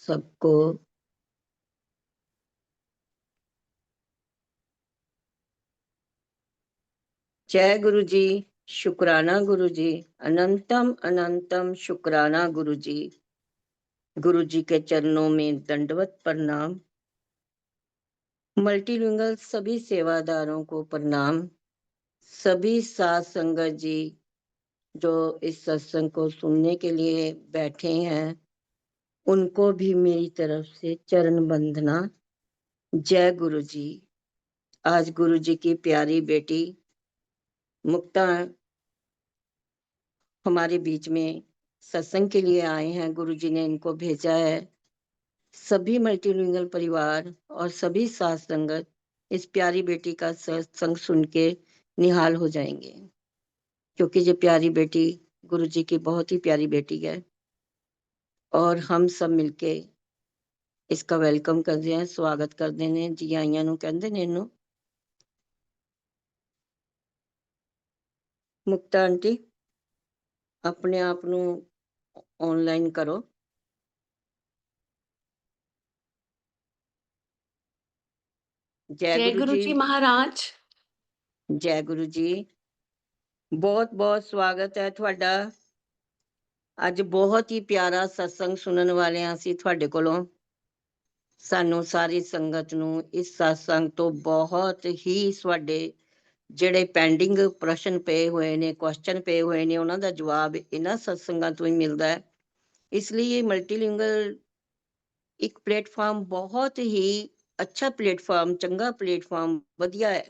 सबको जय गुरु जी। शुक्राना गुरु जी। अनंतम अनंतम शुक्राना गुरु जी। गुरु जी के चरणों में दंडवत प्रणाम। मल्टीलिंगल सभी सेवादारों को प्रणाम। सभी साथ संगत जी जो इस सत्संग को सुनने के लिए बैठे हैं उनको भी मेरी तरफ से चरण वंदना। जय गुरु जी। आज गुरु जी की प्यारी बेटी मुक्ता हमारे बीच में सत्संग के लिए आए हैं। गुरु जी ने इनको भेजा है। सभी मल्टीलिंगल परिवार और सभी साथ संगत इस प्यारी बेटी का सत्संग सुन के निहाल हो जाएंगे, क्योंकि ये प्यारी बेटी गुरु जी की बहुत ही प्यारी बेटी है। और हम सब मिलके इसका वेलकम कर रहे हैं, स्वागत कर देने जी आइयां नु कहंदे ने इन्नू। मुक्ता आंटी अपने आप नु ऑनलाइन करो। जय गुरु जी महाराज। जय गुरु जी। बहुत बहुत स्वागत है ਤੁਹਾਡਾ। ਅੱਜ ਬਹੁਤ ਹੀ ਪਿਆਰਾ ਸਤਸੰਗ ਸੁਣਨ ਵਾਲੇ ਹਾਂ ਅਸੀਂ ਤੁਹਾਡੇ ਕੋਲੋਂ। ਸਾਨੂੰ ਸਾਰੀ ਸੰਗਤ ਨੂੰ ਇਸ ਸਤਸੰਗ ਤੋਂ ਬਹੁਤ ਹੀ ਤੁਹਾਡੇ ਜਿਹੜੇ ਪੈਂਡਿੰਗ ਪ੍ਰਸ਼ਨ ਪਏ ਹੋਏ ਨੇ, ਕੁਐਸਚਨ ਪਏ ਹੋਏ ਨੇ, ਉਹਨਾਂ ਦਾ ਜਵਾਬ ਇਹਨਾਂ ਸਤਸੰਗਾਂ ਤੋਂ ਹੀ ਮਿਲਦਾ ਹੈ। ਇਸ ਲਈ ਇਹ ਮਲਟੀਲਿੰਗੁਅਲ ਇੱਕ ਪਲੇਟਫਾਰਮ ਬਹੁਤ ਹੀ ਅੱਛਾ ਪਲੇਟਫਾਰਮ, ਚੰਗਾ ਪਲੇਟਫਾਰਮ, ਵਧੀਆ ਹੈ,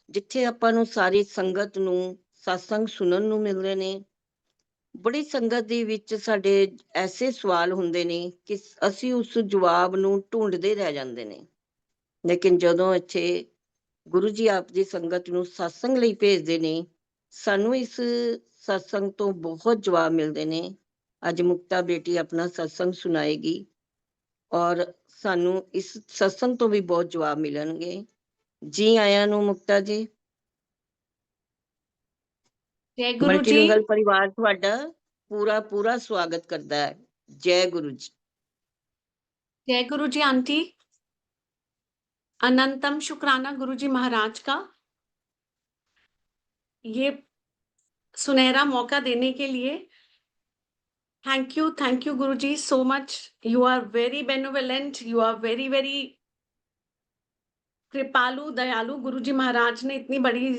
ਜਿੱਥੇ ਆਪਾਂ ਨੂੰ ਸਾਰੀ ਸੰਗਤ ਨੂੰ ਸਤਸੰਗ ਸੁਣਨ ਨੂੰ ਮਿਲਦੇ ਨੇ। ਬੜੀ ਸੰਗਤ ਦੇ ਵਿੱਚ ਸਾਡੇ ਐਸੇ ਸਵਾਲ ਹੁੰਦੇ ਨੇ ਕਿ ਅਸੀਂ ਉਸ ਜਵਾਬ ਨੂੰ ਢੂੰਡਦੇ ਰਹਿ ਜਾਂਦੇ ਨੇ, ਲੇਕਿਨ ਜਦੋਂ ਇੱਥੇ ਗੁਰੂ ਜੀ ਆਪ ਦੀ ਸੰਗਤ ਨੂੰ ਸਤਸੰਗ ਲਈ ਭੇਜਦੇ ਨੇ, ਸਾਨੂੰ ਇਸ ਸਤਸੰਗ ਤੋਂ ਬਹੁਤ ਜਵਾਬ ਮਿਲਦੇ ਨੇ। ਅੱਜ ਮੁਕਤਾ ਬੇਟੀ ਆਪਣਾ ਸਤਸੰਗ ਸੁਣਾਏਗੀ ਔਰ ਸਾਨੂੰ ਇਸ ਸਤਸੰਗ ਤੋਂ ਵੀ ਬਹੁਤ ਜਵਾਬ ਮਿਲਣਗੇ। ਜੀ ਆਇਆਂ ਨੂੰ ਮੁਕਤਾ ਜੀ। जय गुरु जी। ਮਲਟੀਲਿੰਗਲ ਪਰਿਵਾਰ ਤੁਹਾਡਾ पूरा पूरा स्वागत करता है। जय गुरु जी। जय गुरु जी आंटी। अनंतम शुक्राना गुरु जी महाराज का ये सुनहरा मौका देने के लिए। Thank you Guru ji so much. You are very benevolent, you are very very कृपालु, दयालु। गुरु जी महाराज ने इतनी बड़ी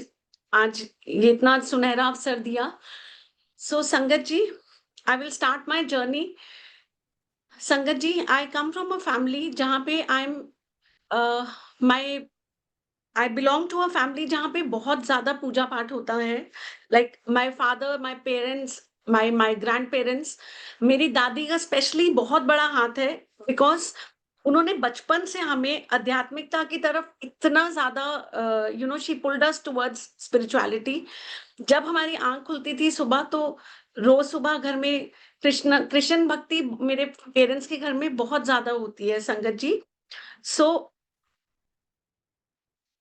आज ये इतना सुनहरा अवसर दिया। So sangat ji, I will start my journey. Sangat ji, I come from a family जहाँ पे I am I belong to a family जहाँ पे बहुत ज्यादा पूजा पाठ होता है। Like my father, my parents, my grandparents, मेरी दादी का स्पेशली बहुत बड़ा हाथ है, बिकॉज उन्होंने बचपन से हमें आध्यात्मिकता की तरफ इतना ज्यादा she pulled us towards spirituality. जब हमारी आंख खुलती थी सुबह, तो रोज सुबह घर में कृष्ण भक्ति मेरे पेरेंट्स के घर में बहुत ज्यादा होती है संगत जी। सो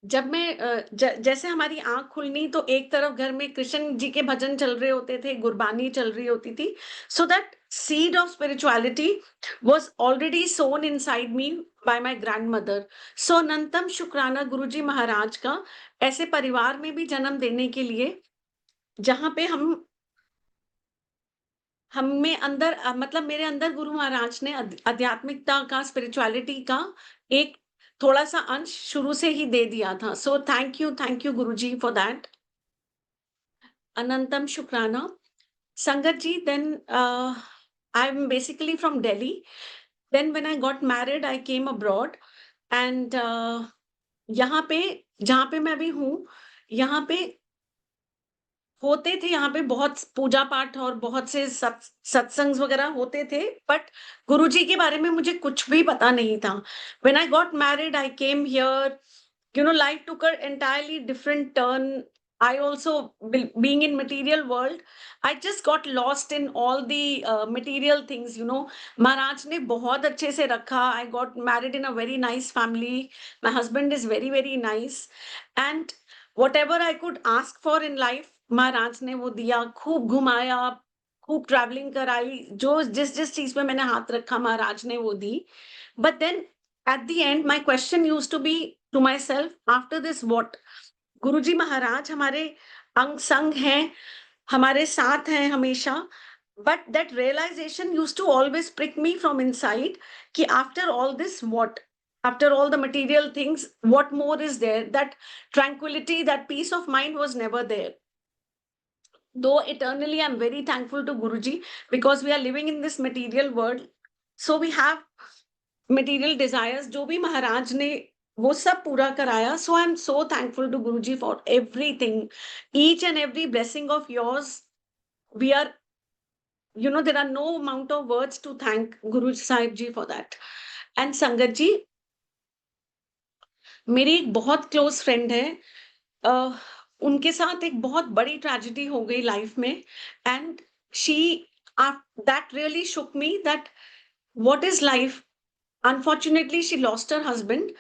जब मैं जैसे हमारी आंख खुलनी, तो एक तरफ घर में कृष्ण जी के भजन चल रहे होते थे, गुरबानी चल रही होती थी। So that seed of spirituality was already sown inside me by my grandmother. सो अनंतम शुक्राना गुरु जी महाराज का ऐसे परिवार में भी जन्म देने के लिए, जहां पे हमें अंदर मतलब मेरे अंदर गुरु महाराज ने आध्यात्मिकता का, स्पिरिचुअलिटी का एक थोड़ा सा अंश शुरू से ही दे दिया था। सो thank you Guru ji for that. अनंतम शुक्राना sangat ji. Then I am basically from Delhi. Then when I got married I came abroad, and यहाँ पे जहाँ पे मैं अभी हूँ, यहाँ पे होते थे, यहाँ पे बहुत पूजा पाठ और बहुत से सत्संग वगैरह होते थे, बट गुरुजी के बारे में मुझे कुछ भी पता नहीं था। When I got married I came here, life took an entirely different turn. I also, being in material world, I just got lost in all the material things. Maharaj ने बहुत अच्छे से रखा। I got married in a very nice family. My husband is very very nice, and whatever I could ask for in life, महाराज ने वो दिया। खूब घुमाया, खूब ट्रैवलिंग कराई, जो जिस चीज पे मैंने हाथ रखा महाराज ने वो दी. But then at the end my question used to be to myself, after this what? Guruji Maharaj हमारे अंग संग हैं, हमारे साथ हैं हमेशा. But that realization used to always prick me from inside कि after all this what? After all the material things, what more is there? That tranquility, that peace of mind was never there. Though eternally I'm very thankful to Guruji, because we are living in this material world, so we have material desires. जो भी महाराज ने वो सब पूरा कराया. So I'm so thankful to Guruji for everything, each and every blessing of yours. We are, there are no amount of words to thank Guru Sahib Ji for that. And Sangat Ji मेरी एक बहुत close friend है. अ, उनके साथ एक बहुत बड़ी tragedy हो गई लाइफ में. And she that really shook me that what is life. Unfortunately she lost her husband.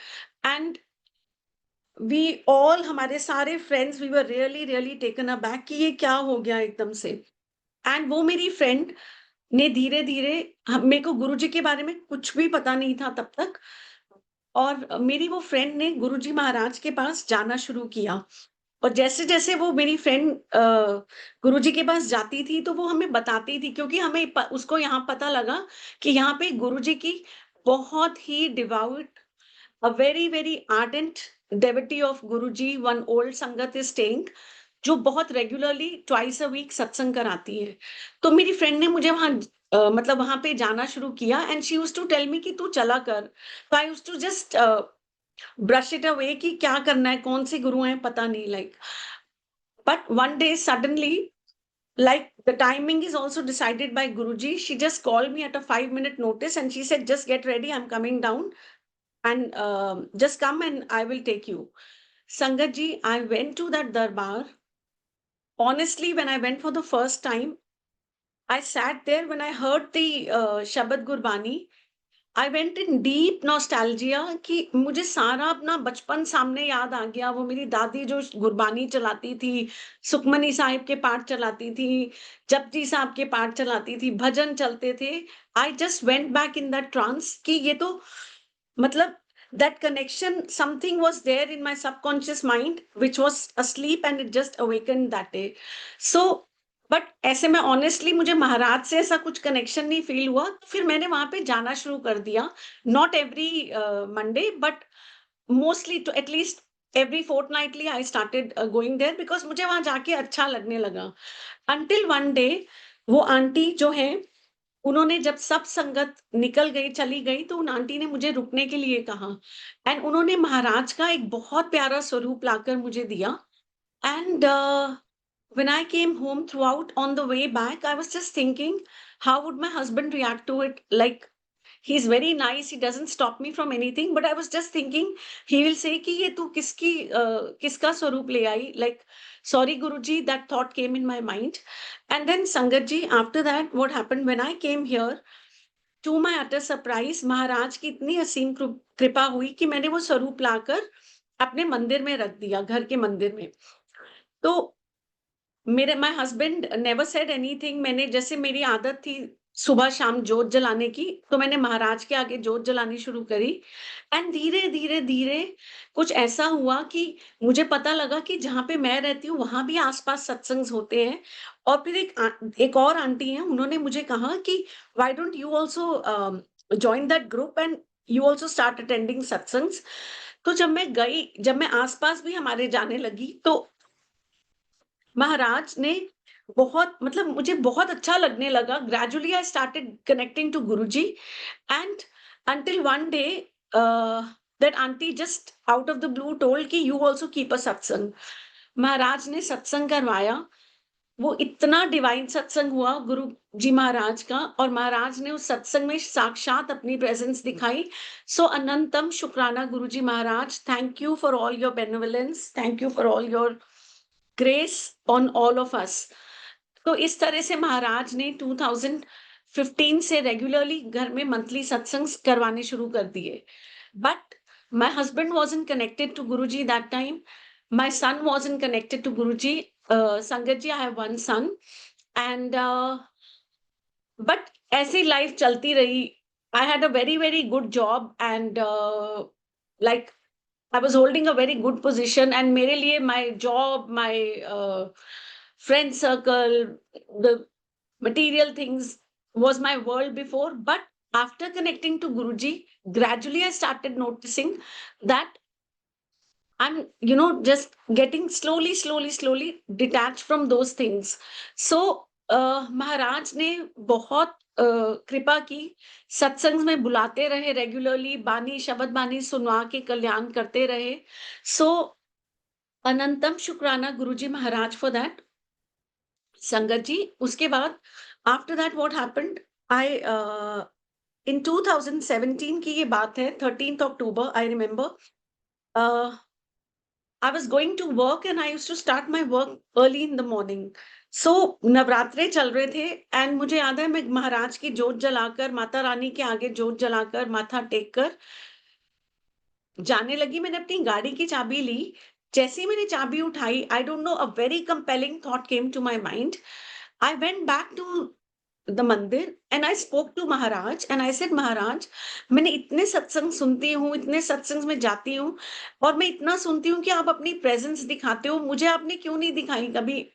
And we all, हमारे सारे friends, we were really really taken aback कि ये क्या हो गया एकदम से. एंड वो मेरी फ्रेंड ने धीरे धीरे, मेरे को गुरुजी के बारे में कुछ भी पता नहीं था तब तक, और मेरी वो फ्रेंड ने गुरुजी महाराज के पास जाना शुरू किया. और जैसे जैसे वो मेरी फ्रेंड गुरुजी के पास जाती थी तो वो हमें बताती थी, क्योंकि उसको यहाँ पता लगा कि यहाँ पे गुरुजी की बहुत ही devout, a very very ardent devotee of Guruji, one old sangat is staying, जो बहुत रेगुलरली ट्वाइस अ वीक सत्संग कराती है. तो मेरी फ्रेंड ने मुझे मतलब वहां पे जाना शुरू किया. And she used to tell me कि तू चला कर. तो I used to just brush it away कि क्या करना है, कौन से गुरु हैं पता नहीं, like. But one day suddenly, like the timing is also decided by Guruji, she just called me at a 5-minute notice and she said, just get ready, I'm coming down, and just come and I will take you. Sangat ji, I went to that darbar. Honestly, when I went for the first time, I sat there. When I heard the Shabad Gurbani, I went in deep nostalgia कि मुझे सारा अपना बचपन सामने याद आ गया. वो मेरी दादी जो गुरबानी चलाती थी, सुखमनी साहिब के पाठ चलाती थी, जपजी साहब के पाठ चलाती थी, भजन चलते थे. I just went back in that trance कि ये तो मतलब that connection, something was there in my subconscious mind which was asleep and it just awakened that day. So but ऐसे में ऑनेस्टली मुझे महाराज से ऐसा कुछ कनेक्शन नहीं फील हुआ. फिर मैंने वहां पे जाना शुरू कर दिया. Not every Monday, but mostly to at least every fortnightly I started going there, because मुझे वहां जाके अच्छा लगने लगा. अंटिल वन डे वो आंटी जो है, उन्होंने जब सब संगत निकल गई, चली गई, तो उन आंटी ने मुझे रुकने के लिए कहा. एंड उन्होंने महाराज का एक बहुत प्यारा स्वरूप लाकर मुझे दिया. And when I came home, throughout on the way back, I was just thinking, how would my husband react to it? Like, he's very nice, he doesn't stop me from anything, but I was just thinking, he will say कि ये तू किसका स्वरूप ले आई? Like, sorry Guruji, that thought came in my mind. And then Sangat ji, after that, what happened when I came here, to my utter surprise, महाराज की इतनी असीम कृपा हुई कि मैंने वो स्वरूप लाकर अपने मंदिर में रख दिया, घर के मंदिर में. तो my husband never said anything. मैंने, जैसे मेरी आदत थी सुबह शाम जोत जलाने की, तो मैंने महाराज के आगे जोत जलानी शुरू करी. एंड धीरे धीरे धीरे कुछ ऐसा हुआ कि मुझे पता लगा कि जहाँ पे मैं रहती हूँ वहां भी आसपास सत्संग होते हैं. और फिर एक और आंटी है, उन्होंने मुझे कहा कि why don't you also join that group and you also start attending satsangs. तो जब मैं गई, जब मैं आसपास भी हमारे जाने लगी, तो महाराज ने बहुत, मतलब मुझे बहुत अच्छा लगने लगा. Gradually I started connecting to Guruji. And until one day that aunty just out of the blue told कि you also keep a satsang. Maharaj ने सत्संग करवाया. वो इतना डिवाइन सत्संग हुआ गुरु जी महाराज का, और महाराज ने उस सत्संग में साक्षात अपनी प्रेजेंस दिखाई. सो अनंतम शुक्राना Guru ji Maharaj. Thank you for all your benevolence, thank you for all your grace on all of us. तो इस तरह से महाराज ने 2015 से रेगुलरली घर में मंथली सत्संग करवाने शुरू कर दिए. But my husband wasn't connected to Guruji that time. My son wasn't connected to Guruji. Sangat ji, I have one son, and but ऐसी लाइफ चलती रही. I had a very very good job and like I was holding a very good position, and मेरे लिए my job, my friend circle, the material things was my world before. But after connecting to Guruji, gradually I started noticing that I'm, just getting slowly detached from those things. So, महाराज ने बहुत कृपा की, सत्संग में बुलाते रहे regularly, बानी शब्द बानी सुनवा के कल्याण करते रहे. सो अनंतम शुक्राना गुरुजी महाराज फॉर दैट. संगत जी, उसके बाद आफ्टर दैट व्हाट हैपेंड, आई इन 2017 की ये बात है, 13th October, I remember. I was going to work and I used to start my work early in the morning. So नवरात्रे चल रहे थे एंड मुझे याद है मैं महाराज की जोत जलाकर, माता रानी के आगे जोत जलाकर, माथा टेक कर जाने लगी. मैंने अपनी गाड़ी की चाबी ली. जैसे ही मैंने चाबी उठाई, I don't know, a very compelling thought came to my mind. I went back to the mandir and I spoke to Maharaj and I said, Maharaj, मैंने इतने सत्संग सुनती हूँ, इतने सत्संग में जाती हूँ और मैं इतना सुनती हूँ कि आप अपनी प्रेजेंस दिखाते हो, मुझे आपने क्यों नहीं दिखाई कभी.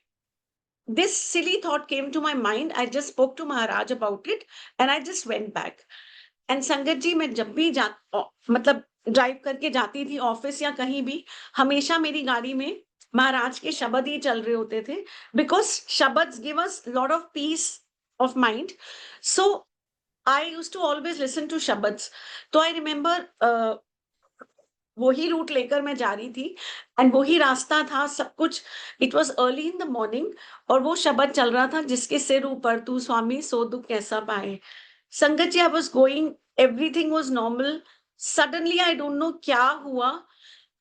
This silly thought came to my mind. I just spoke to Maharaj about it and I just went back. And संगत जी, मैं जब भी मतलब ड्राइव करके जाती थी ऑफिस या कहीं भी, हमेशा मेरी गाड़ी में महाराज के शब्द ही चल रहे होते थे, because shabad give us lot of peace of mind. So I use to always listen to shabad. तो आई रिमेम्बर वही रूट लेकर मैं जा रही थी एंड वही रास्ता था, सब कुछ. It was early in the morning और वो शब्द चल रहा था, जिसके सिर ऊपर तू स्वामी सो दुख कैसा पाए. Sangat ji, I was going, everything was normal. Suddenly I don't know क्या हुआ,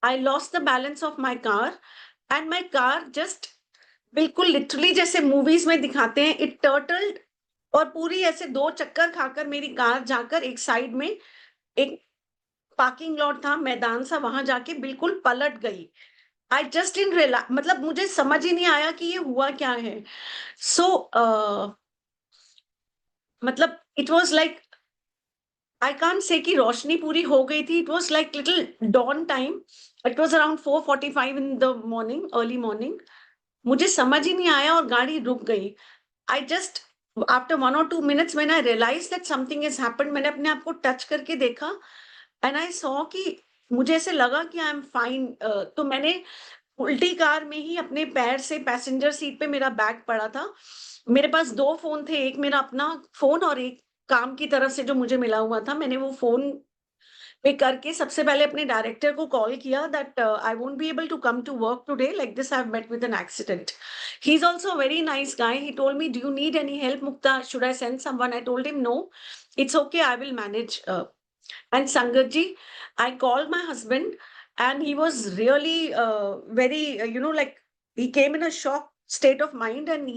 I lost the balance of my car and my car just, बिल्कुल लिटरली जैसे मूवीज में दिखाते हैं, इट टर्टल्ड. और पूरी ऐसे दो चक्कर खाकर मेरी कार जाकर एक साइड में, एक पार्किंग लॉट था, मैदान सा, वहां जाके बिल्कुल पलट गई. आई जस्ट इन रियलाइज, मतलब मुझे समझ ही नहीं आया कि ये हुआ क्या है. सो मतलब it was like, I can't say कि रोशनी पूरी हो गई थी. It was like little dawn time. It was around 4:45 in the morning, early morning. मुझे समझ ही नहीं आया और गाड़ी रुक गई. I just, after 1 or 2 minutes, when I realized that something has happened, मैंने अपने आप को टच करके देखा and I saw कि मुझे ऐसे लगा कि आई एम फाइन. तो मैंने उल्टी कार में ही अपने पैर से, पैसेंजर सीट पे मेरा बैग पड़ा था. मेरे पास दो फोन थे, एक मेरा अपना फोन और एक काम की तरफ से जो मुझे मिला हुआ था. मैंने वो फोन पे करके सबसे पहले अपने डायरेक्टर को कॉल किया that I won't be able to come to work today, like this I have met with an accident. He is also a very nice guy. He told me, do you need any help Mukta, should I send someone? I told him, no, it's okay, I will manage. And Sangatji, I called my husband and he was really very, like he came in a shock state of mind. And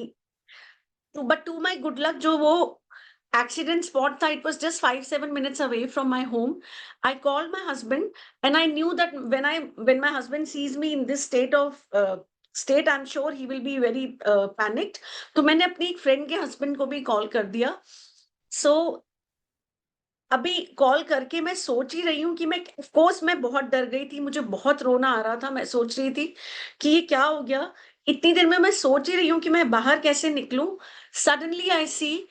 but to my good luck, jo wo accident spot tha, it was just 5-7 minutes away from my home. I called my husband and I knew that when my husband sees me in this state, I'm sure he will be very panicked. तो मैंने अपनी एक friend के husband को भी call कर दिया. सो अभी कॉल करके मैं सोच ही रही हूँ कि मैं, ऑफ कोर्स मैं बहुत डर गई थी, मुझे बहुत रोना आ रहा था. मैं सोच रही थी कि ये क्या हो गया. इतनी देर में मैं सोच ही रही हूँ कि मैं बाहर कैसे निकलूं. Suddenly I see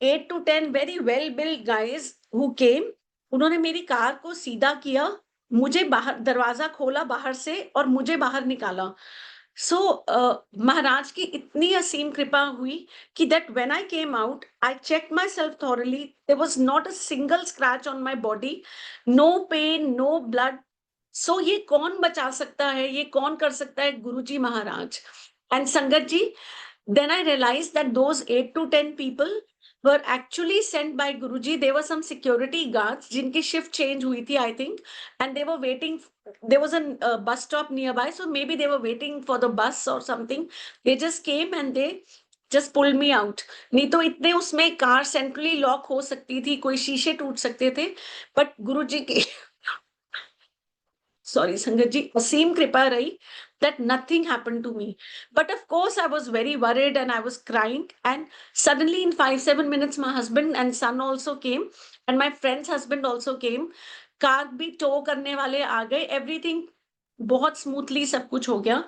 8 to 10 very well build guys who came. उन्होंने मेरी कार को सीधा किया, मुझे बाहर, दरवाजा खोला बाहर से और मुझे बाहर निकाला. सो महाराज की इतनी असीम कृपा हुई कि that when I came out, I check myself thoroughly, there was not a single scratch on my body, no pain, no blood. So ये कौन बचा सकता है, ये कौन कर सकता है? गुरुजी महाराज. एंड संगत जी, then I realized that those 8 to 10 people were actually sent by Guruji. There were some security guards जिनकी shift change हुई थी, I think, and they were waiting. There was a bus stop nearby, so maybe they were waiting for the bus or something. They just came and they just pulled me out. नहीं तो इतने उसमें car centrally lock हो सकती थी, कोई शीशे टूट सकते थे. बट गुरुजी की सॉरी संगत जी, असीम कृपा रही. that nothing happened to me. But of course, I was very worried and I was crying. And suddenly, in 5-7 minutes, my husband and son also came, and my friend's husband also came. Car भी to करने वाले आ गए. Everything बहुत smoothly सब कुछ हो गया.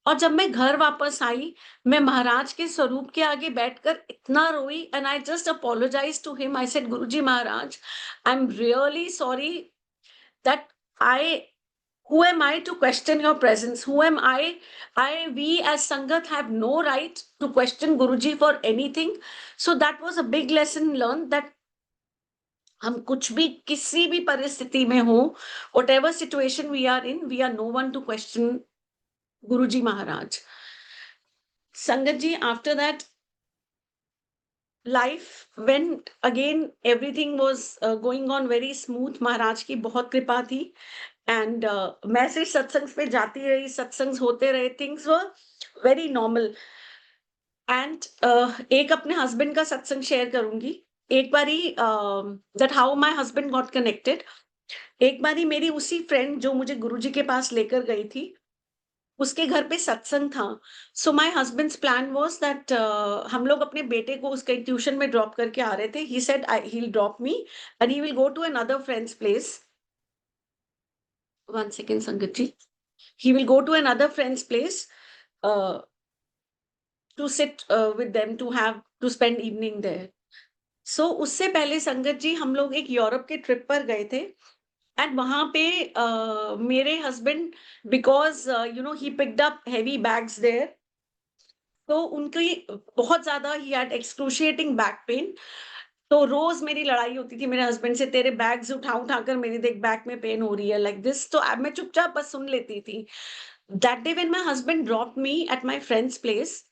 और जब मैं घर वापस आई, मैं महाराज के स्वरूप के आगे बैठकर इतना रोई, and I just apologize to him. I said, Guruji Maharaj, I am really sorry that who am I to question your presence? Who am I? We as Sangat have no right to question Guruji for anything. So that was a big lesson learned, that हम कुछ भी किसी भी परिस्थिति में हो, whatever situation we are in, we are no one to question Guruji Maharaj. Sangat ji, after that, life went again, everything was going on very smooth. महाराज की बहुत कृपा थी. एंड मैं सिर्फ सत्संग पे जाती रही, सत्संग होते रहे, things were very normal. And एक अपने हस्बैंड का सत्संग शेयर करूंगी. एक बारी that how my husband got connected. एक बारी मेरी उसी फ्रेंड जो मुझे गुरुजी के पास लेकर गई थी, उसके घर पे सत्संग था. So my husbands plan was that हम लोग अपने बेटे को उसके ट्यूशन में ड्रॉप करके आ रहे थे. He said he will drop me and he will go to another friends place. One second, Sangat ji. He will go to another friend's place to sit with them, to spend evening there. So उससे पहले संगत जी हम लोग एक Europe के trip पर गए थे. एंड वहां पे मेरे husband, because he picked up heavy bags there, तो उनकी बहुत ज्यादा he had excruciating back pain. तो रोज मेरी लड़ाई होती थी मेरे हस्बैंड से, तेरे बैग्स उठाकर मेरी देख बैक में पेन हो रही है, लाइक दिस. तो अब मैं चुपचाप बस सुन लेती थी. That day when my husband dropped me at my friends place,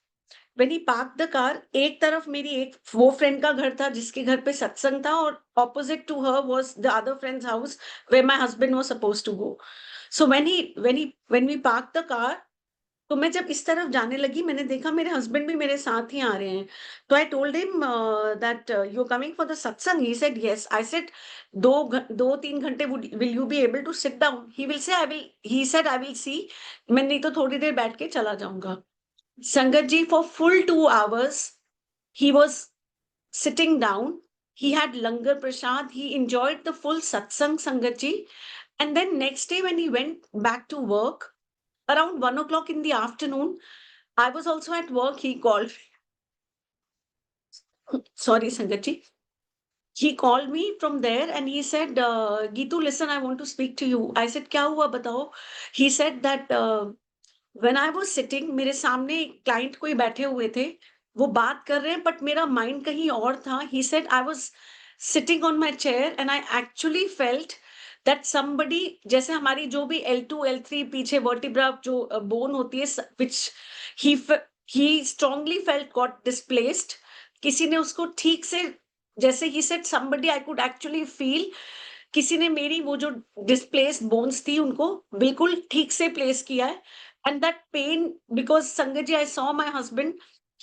when he parked the car, एक तरफ मेरी एक वो फ्रेंड का घर था जिसके घर पे सत्संग था, और opposite to her was the other friends house where my husband was supposed to go. So when we park the car, तो मैं जब इस तरफ जाने लगी, मैंने देखा मेरे हस्बैंड भी मेरे साथ ही आ रहे हैं. तो I told him that you are coming for the satsang. He said yes. I said 2-3 घंटे will you be able to sit down? He said I will see. मैं नहीं तो थोड़ी देर बैठ के चला जाऊंगा. संगत ji, for full 2 hours he was sitting down. He had langar prasad. He enjoyed the full satsang, Sangat ji. And then next day when he went back to work, around 1 o'clock in the afternoon, I was also at work. He called. Sorry, Sangat ji. He called me from there and he said, Geetu, listen, I want to speak to you. I said, क्या हुआ बताओ? He said that when I was sitting, मेरे सामने client कोई बैठे हुए थे, वो बात कर रहे हैं, बट मेरा माइंड कहीं और था. He said I was sitting on my chair and I actually felt that somebody, जैसे हमारी जो भी L2 L3 पीछे वर्टिब्रा जो बोन होती है, which he strongly felt got displaced. किसी ने उसको ठीक से, जैसे he said somebody I could actually feel, किसी ने मेरी वो जो डिस्प्लेस्ड बोन्स थी उनको बिल्कुल ठीक से प्लेस किया है. And that pain, because Sangat ji, I saw my husband,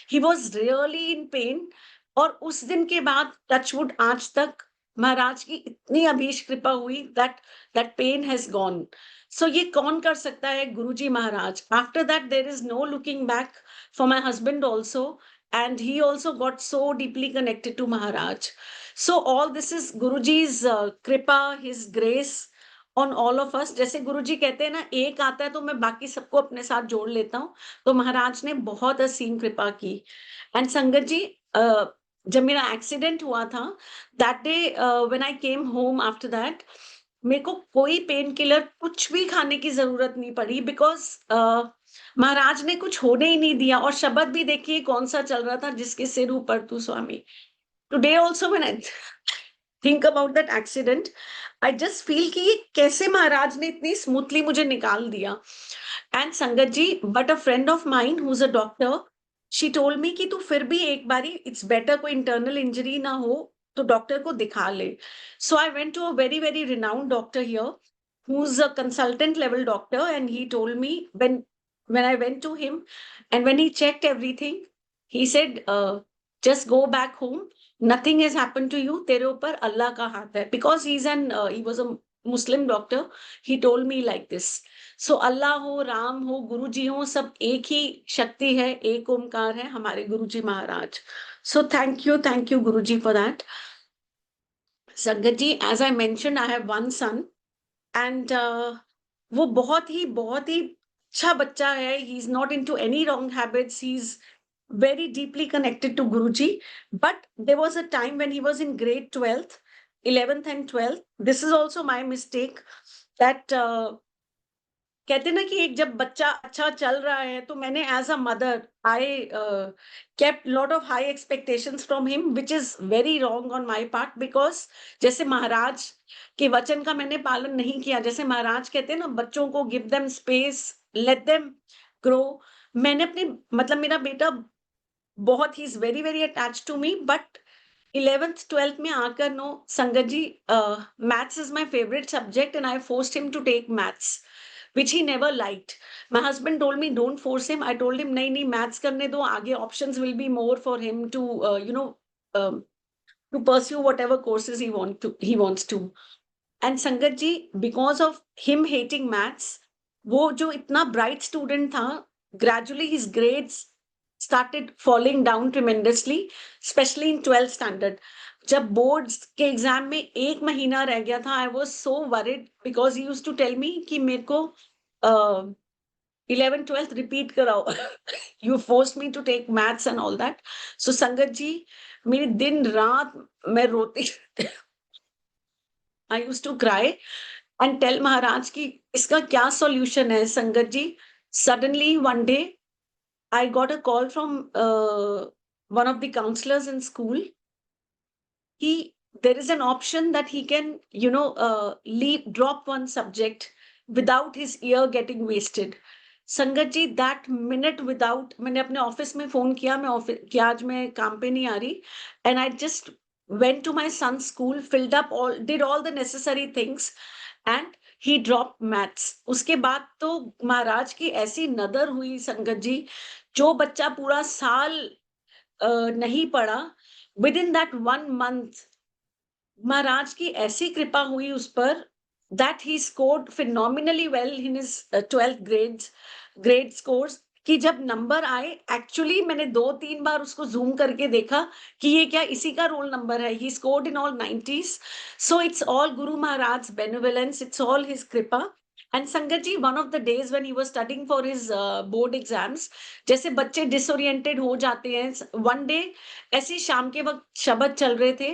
he was really in pain. और उस दिन के बाद टचवुड आज तक महाराज की इतनी अभीष कृपा हुई that pain has gone. So ये कौन कर सकता है? गुरुजी महाराज. After that there is no looking back for my husband also, and he also got so deeply connected to Maharaj. So all this is Guruji's kripa, his grace on all of us. जैसे गुरुजी कहते हैं ना, एक आता है तो मैं बाकी सबको अपने साथ जोड़ लेता हूँ, तो महाराज ने बहुत असीम कृपा की. एंड संगत जी, जब मेरा एक्सीडेंट हुआ था, that day when I came home after that, मेरे को कोई पेन किलर कुछ भी खाने की जरूरत नहीं पड़ी, बिकॉज महाराज ने कुछ होने ही नहीं दिया. और शब्द भी देखिए कौन सा चल रहा था, जिसके सिर ऊपर तू स्वामी. Today also when I think about that accident, I just feel कि ये कैसे महाराज ने इतनी स्मूथली मुझे निकाल दिया. एंड संगत ji, but a friend of mine who is a doctor, she told me कि तू फिर भी एक बारी, इट्स बेटर कोई इंटरनल इंजरी ना हो तो डॉक्टर को दिखा ले. So I went to a very very renowned doctor here, who is a consultant level doctor, and he told me, when I went to him and when he checked everything, he said, just go back home, nothing has happened to you, तेरे ऊपर अल्लाह का हाथ है. Because he was a Muslim doctor, he told me like this. So अल्लाह हो, राम हो, गुरु जी हो, सब एक ही शक्ति है, एक ओमकार है हमारे गुरु जी महाराज. So thank you Guru ji for that. संगत जी, as I mentioned, I have one son and वो बहुत ही अच्छा बच्चा है. He is not into any wrong habits. He is very deeply connected to Guruji. But there was a time when he was in grade 12th, 11th and 12th. This is also my mistake that कहते हैं ना कि एक जब बच्चा अच्छा चल रहा है तो मैंने as a mother I kept lot of high expectations from him which is very wrong on my part because जैसे महाराज के वचन का मैंने पालन नहीं किया. जैसे महाराज कहते हैं ना, बच्चों को give them space, let them grow. मैंने अपने मतलब मेरा बेटा बहुत ही is very very attach to me, but 11th 12th में आकर no sangat ji, maths is my favourite subject and I forced him to take maths which he never liked. My husband told me, don't force him. I told him, nahi, maths karne do, aage options will be more for him to, to pursue whatever courses he wants to. And Sangat ji, because of him hating maths, wo jo itna bright student tha, gradually his grades started falling down tremendously, especially in 12th standard. जब boards के exam में 1 महीना रह गया था, I was so worried because he used to tell me कि मेरे को 11th 12th रिपीट कराओ. You force me to take maths and all that. So sangat ji, मेरी दिन रात मैं रोती I used to cry and tell Maharaj की इसका क्या सॉल्यूशन है. Sangat ji, suddenly one day I got a call from one of the counselors in school. There is an option that he can, drop one subject without his year getting wasted. संगत जी, that minute without, मैंने अपने office में phone किया, मैं office कि आज मैं काम पे नहीं आ रही, and I just went to my son's school, filled up did all the necessary things, and he dropped maths. उसके बाद तो महाराज की ऐसी नदर हुई संगत जी, जो बच्चा पूरा साल नहीं पढ़ा, विद इन दैट 1 month महाराज की ऐसी कृपा हुई उस पर that he scored phenomenally well in his 12th grade scores, कि जब नंबर आए, एक्चुअली मैंने 2-3 बार उसको जूम करके देखा कि ये क्या इसी का रोल नंबर है. he scored in all 90s. so it's all Guru Maharaj's benevolence, it's all his kripa. And Sangat ji, one of the days when he was studying for his board exams, जैसे बच्चे disoriented हो जाते हैं, one day ऐसे शाम के वक्त शब्द चल रहे थे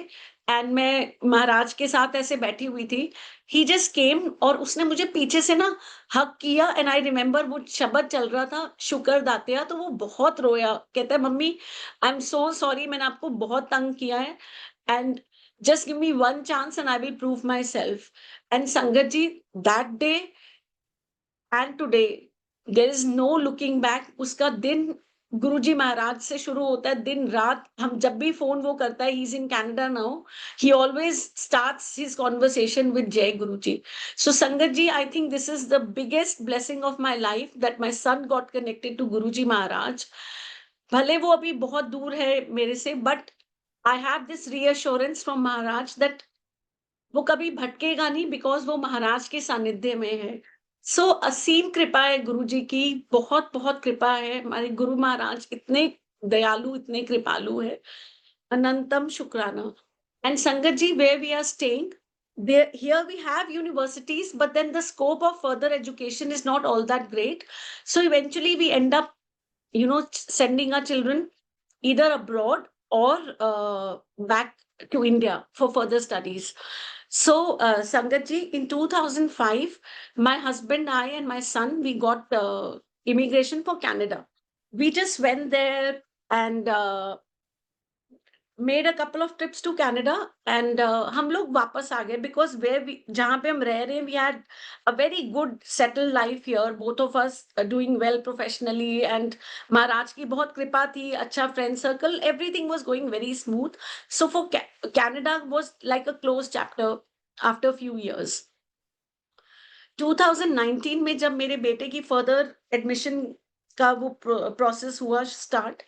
एंड मैं महाराज के साथ ऐसे बैठी हुई थी. ही जस्ट केम और उसने मुझे पीछे से ना हक किया एंड आई रिमेम्बर वो शब्द चल रहा था शुक्र दातिया, तो वो बहुत रोया. कहता है, mummy I am so sorry, मैंने आपको बहुत तंग किया है and just give me one chance and I will prove myself. And संगत ji, that day and today there is no looking back. उसका दिन गुरुजी महाराज से शुरू होता है, दिन रात. हम जब भी फोन वो करता है, he is in Canada now, he always starts his conversation with Jai Guruji. So sangat ji, I think this is the biggest blessing of my life that my son got connected to Guruji Maharaj. भले वो अभी बहुत दूर है मेरे से, but I have this reassurance from Maharaj that वो कभी भटकेगा नहीं बिकॉज वो महाराज के सानिध्य में है. सो असीम कृपा है गुरु जी की, बहुत बहुत कृपा है. हमारे गुरु महाराज इतने दयालु, इतने कृपालु है, अनंतम शुक्राना. एंड संगत जी, where we are staying, here we have universities, but then the scope of further education is not all that great. So eventually we end up, sending our children either abroad or back to India for further studies. So, Sangat ji, in 2005, my husband, I, and my son, we got immigration for Canada. We just went there and made a couple of trips to Canada and हम लोग वापस आ गए because जहाँ पे हम रह रहे हैं, we had a very good settled life here, both of us doing well professionally and महाराज की बहुत कृपा थी, अच्छा friend circle, everything was going very smooth. So for Canada was like a closed chapter after a few years. 2019 में जब मेरे बेटे की further admission का वो process हुआ start,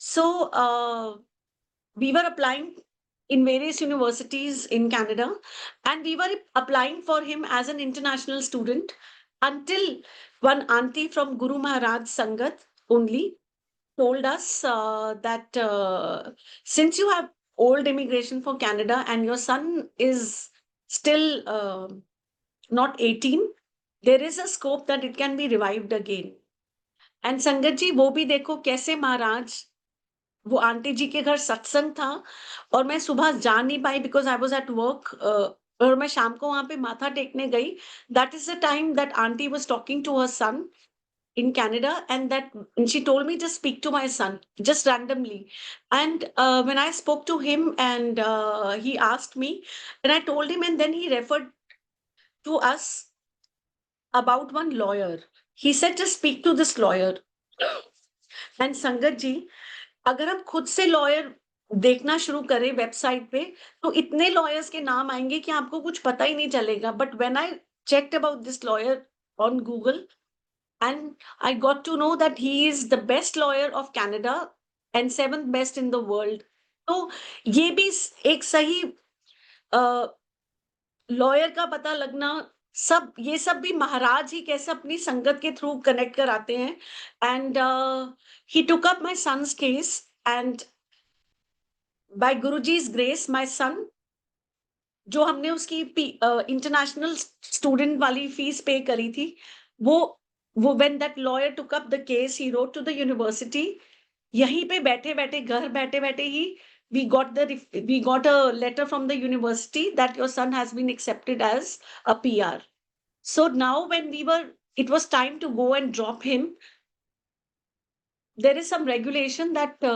so we were applying in various universities in Canada, and we were applying for him as an international student until one auntie from Guru Maharaj Sangat only told us that since you have old immigration for Canada and your son is still not 18, there is a scope that it can be revived again. And Sangat ji, वो भी देखो कैसे महाराज, वो aunty जी के घर सत्संग था और मैं सुबह जा नहीं पाई because I was at work, और मैं शाम को वहां पे माथा टेकने गई. That is the time that aunty was talking to her son in Canada, and she told me just speak to my son just randomly. And when I spoke to him, and he asked me, and I told him, and then he referred to us about one lawyer. He said just speak to this lawyer. And Sangat ji, अगर हम खुद से lawyer देखना शुरू करें website पे तो इतने लॉयर्स के नाम आएंगे कि आपको कुछ पता ही नहीं चलेगा. But when I checked about this lawyer on Google, and I got to know that he is the best lawyer of Canada and 7th best in the world. तो ये भी एक सही लॉयर का पता लगना, सब ये सब भी महाराज ही कैसे अपनी संगत के थ्रू कनेक्ट कराते हैं. And he took up my sons case, and by Guruji's grace my son, जो हमने उसकी इंटरनेशनल स्टूडेंट वाली फीस पे करी थी, वो when that lawyer took up the case, he wrote to the university. यहीं पे बैठे बैठे, घर बैठे बैठे ही we got a letter from the university that your son has been accepted as a PR. So now when it was time to go and drop him, there is some regulation that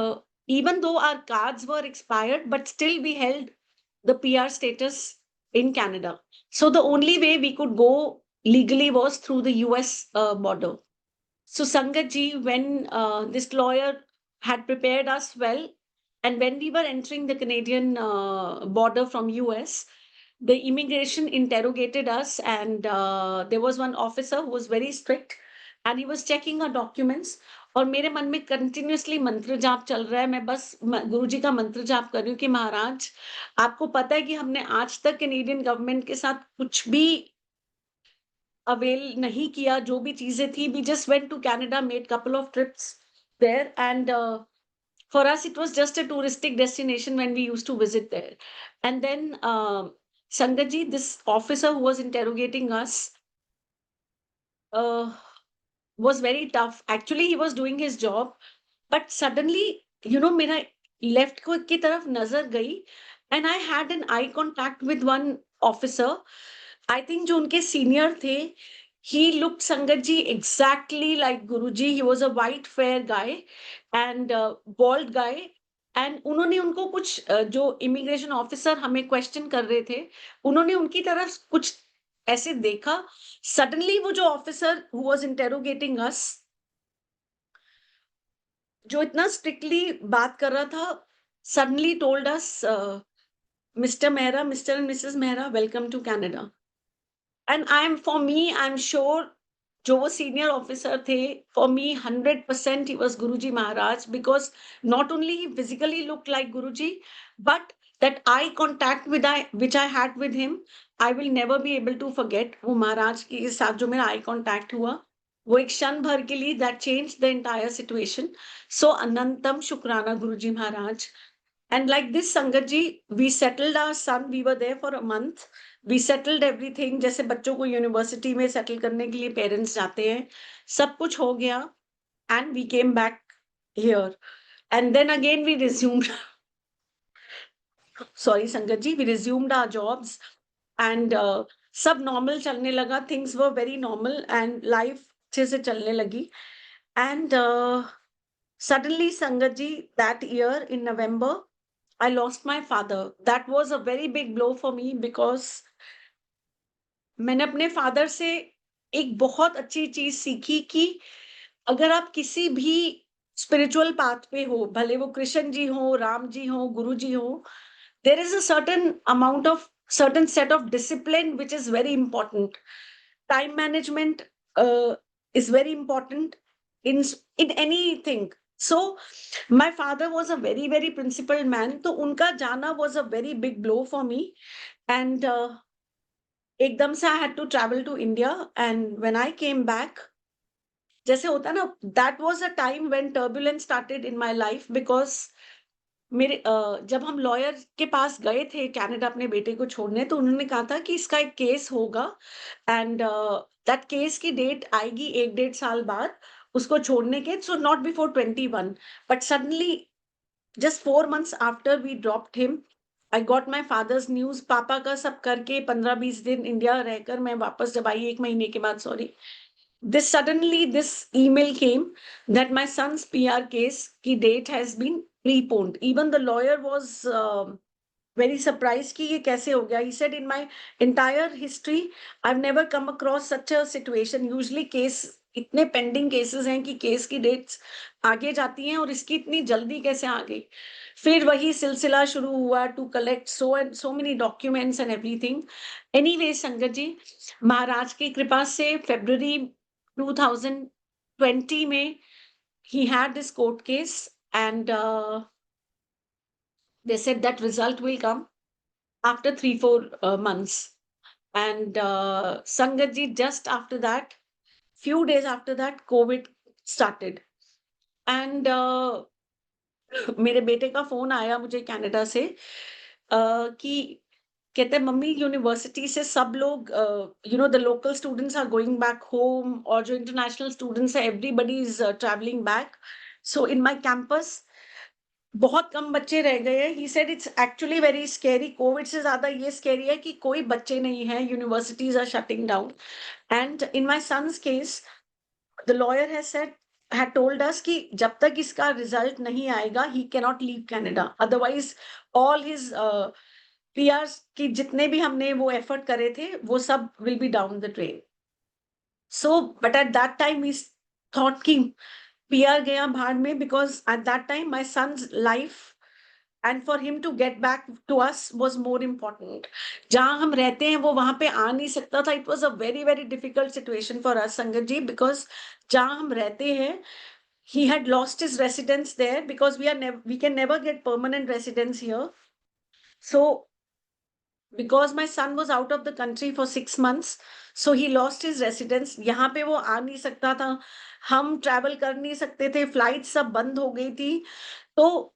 even though our cards were expired, but still we held the PR status in Canada. So the only way we could go legally was through the US border. So Sangat ji, when this lawyer had prepared us well, and when we were entering the Canadian border from US, the immigration interrogated us, and there was one officer who was very strict, and he was checking our documents. और मेरे मन में continuously मंत्र जाप चल रहा है. मैं बस गुरुजी का मंत्र जाप कर रही हूँ कि महाराज, आपको पता है कि हमने आज तक कैनेडियन गवर्नमेंट के साथ कुछ भी अवेल नहीं किया. जो भी चीजें थी, we just went to Canada, made couple of trips there, and for us it was just a touristic destination when we used to visit there. And then Sangat ji, this officer who was interrogating us was very tough. Actually, he was doing his job, but suddenly, मेरा left को की तरफ नजर गई, and I had an eye contact with one officer. I think जो उनके senior थे, he looked Sangat ji exactly like Guruji. He was a white fair guy and bald guy. And उन्होंने उनको कुछ जो इमिग्रेशन ऑफिसर हमें question कर रहे थे, उन्होंने उनकी तरफ कुछ ऐसे देखा. सडनली वो जो officer who was interrogating us, जो इतना स्ट्रिक्टली बात कर रहा था, suddenly told us, mister Mehra, mister and missus Mehra, welcome to Canada. And I am sure जो वो सीनियर ऑफिसर थे, for me 100% he was Guruji Maharaj, because not only he physically look like Guruji, but that eye contact which I had with him, I will never be able to forget. वो महाराज के साथ जो मेरा eye contact हुआ, वो एक क्षण भर के लिए, that changed the entire situation. So अनंतम शुक्राना गुरुजी महाराज. And like this, Sangat ji, we settled our son. We were there for a month. We settled everything. जैसे बच्चों को यूनिवर्सिटी में सेटल करने के लिए पेरेंट्स जाते हैं, सब कुछ हो गया. And we came back here. And then again we resumed. Sorry, Sangat ji, we resumed our jobs, and सब normal चलने लगा. Things were very normal and life अच्छे से चलने लगी. And suddenly, Sangat ji, that year in November, I lost my father. That was a very big blow for me because मैंने अपने father से एक बहुत अच्छी चीज सीखी कि अगर आप किसी भी स्पिरिचुअल पाथ पे हो, भले वो कृष्ण जी हो, राम जी हो, गुरु जी हो, there is a certain set of discipline which is very important. Time management is very important in anything. So my father was a very very principled man, तो उनका जाना was a very big blow for me. And एकदम से I had to travel to India, and when I came back, जैसे होता है ना, that was a time when turbulence started in my life, because मेरे जब हम लॉयर के पास गए थे कनाडा अपने बेटे को छोड़ने, तो उन्होंने कहा था कि इसका एक केस होगा, एंड दैट केस की डेट आएगी 1 डेढ़ साल बाद उसको छोड़ने के, so not before 21, but suddenly just 4 months after we dropped him, I got my father's news, पापा का सब करके 15-20 दिन इंडिया रहकर मैं वापस जब आई 1 महीने के बाद, sorry, this email came that my son's PR case की date has been preponed. Even the lawyer was very surprised कि ये कैसे हो गया. He said, in my entire history I've never come across such a situation. Usually case, इतने pending cases हैं कि case की डेट्स आगे जाती हैं और इसकी इतनी जल्दी कैसे आ गई. फिर वही सिलसिला शुरू हुआ to collect so many documents and everything. Anyway Sangat ji, महाराज की कृपा से February 2020 में he had this court case, and they said that result will come after 3-4 months. And Sangat ji, just after that, few days after that, COVID started. And मेरे बेटे का phone आया मुझे Canada से, कि कहते हैं मम्मी यूनिवर्सिटी से सब लोग, the local students are going back home, और जो इंटरनेशनल स्टूडेंट्स है everybody is travelling back. So in my campus बहुत कम बच्चे रह गए हैं. He said it's actually very scary. COVID से ज्यादा ये स्कैरी है कि कोई बच्चे नहीं है, universities are shutting down. And in my sons case the lawyer has said, had told us कि जब तक इसका रिजल्ट नहीं आएगा he cannot leave Canada, otherwise all his PRs की जितने भी हमने वो एफर्ट करे थे वो सब will be down the drain. So but at that time we thought कि PR गया भाड़ में, because at that time my son's life and for him to get back to us was more important. जहाँ हम रहते हैं वो वहाँ पे आ नहीं सकता था. It was a very very difficult situation for us संगत जी, because जहाँ हम रहते हैं he had lost his residence there, because we can never get permanent residence here. So because my son was out of the country for 6 months, so he lost his residence. यहाँ पे वो आ नहीं सकता था, हम ट्रैवल कर नहीं सकते थे, फ्लाइट सब बंद हो गई थी. तो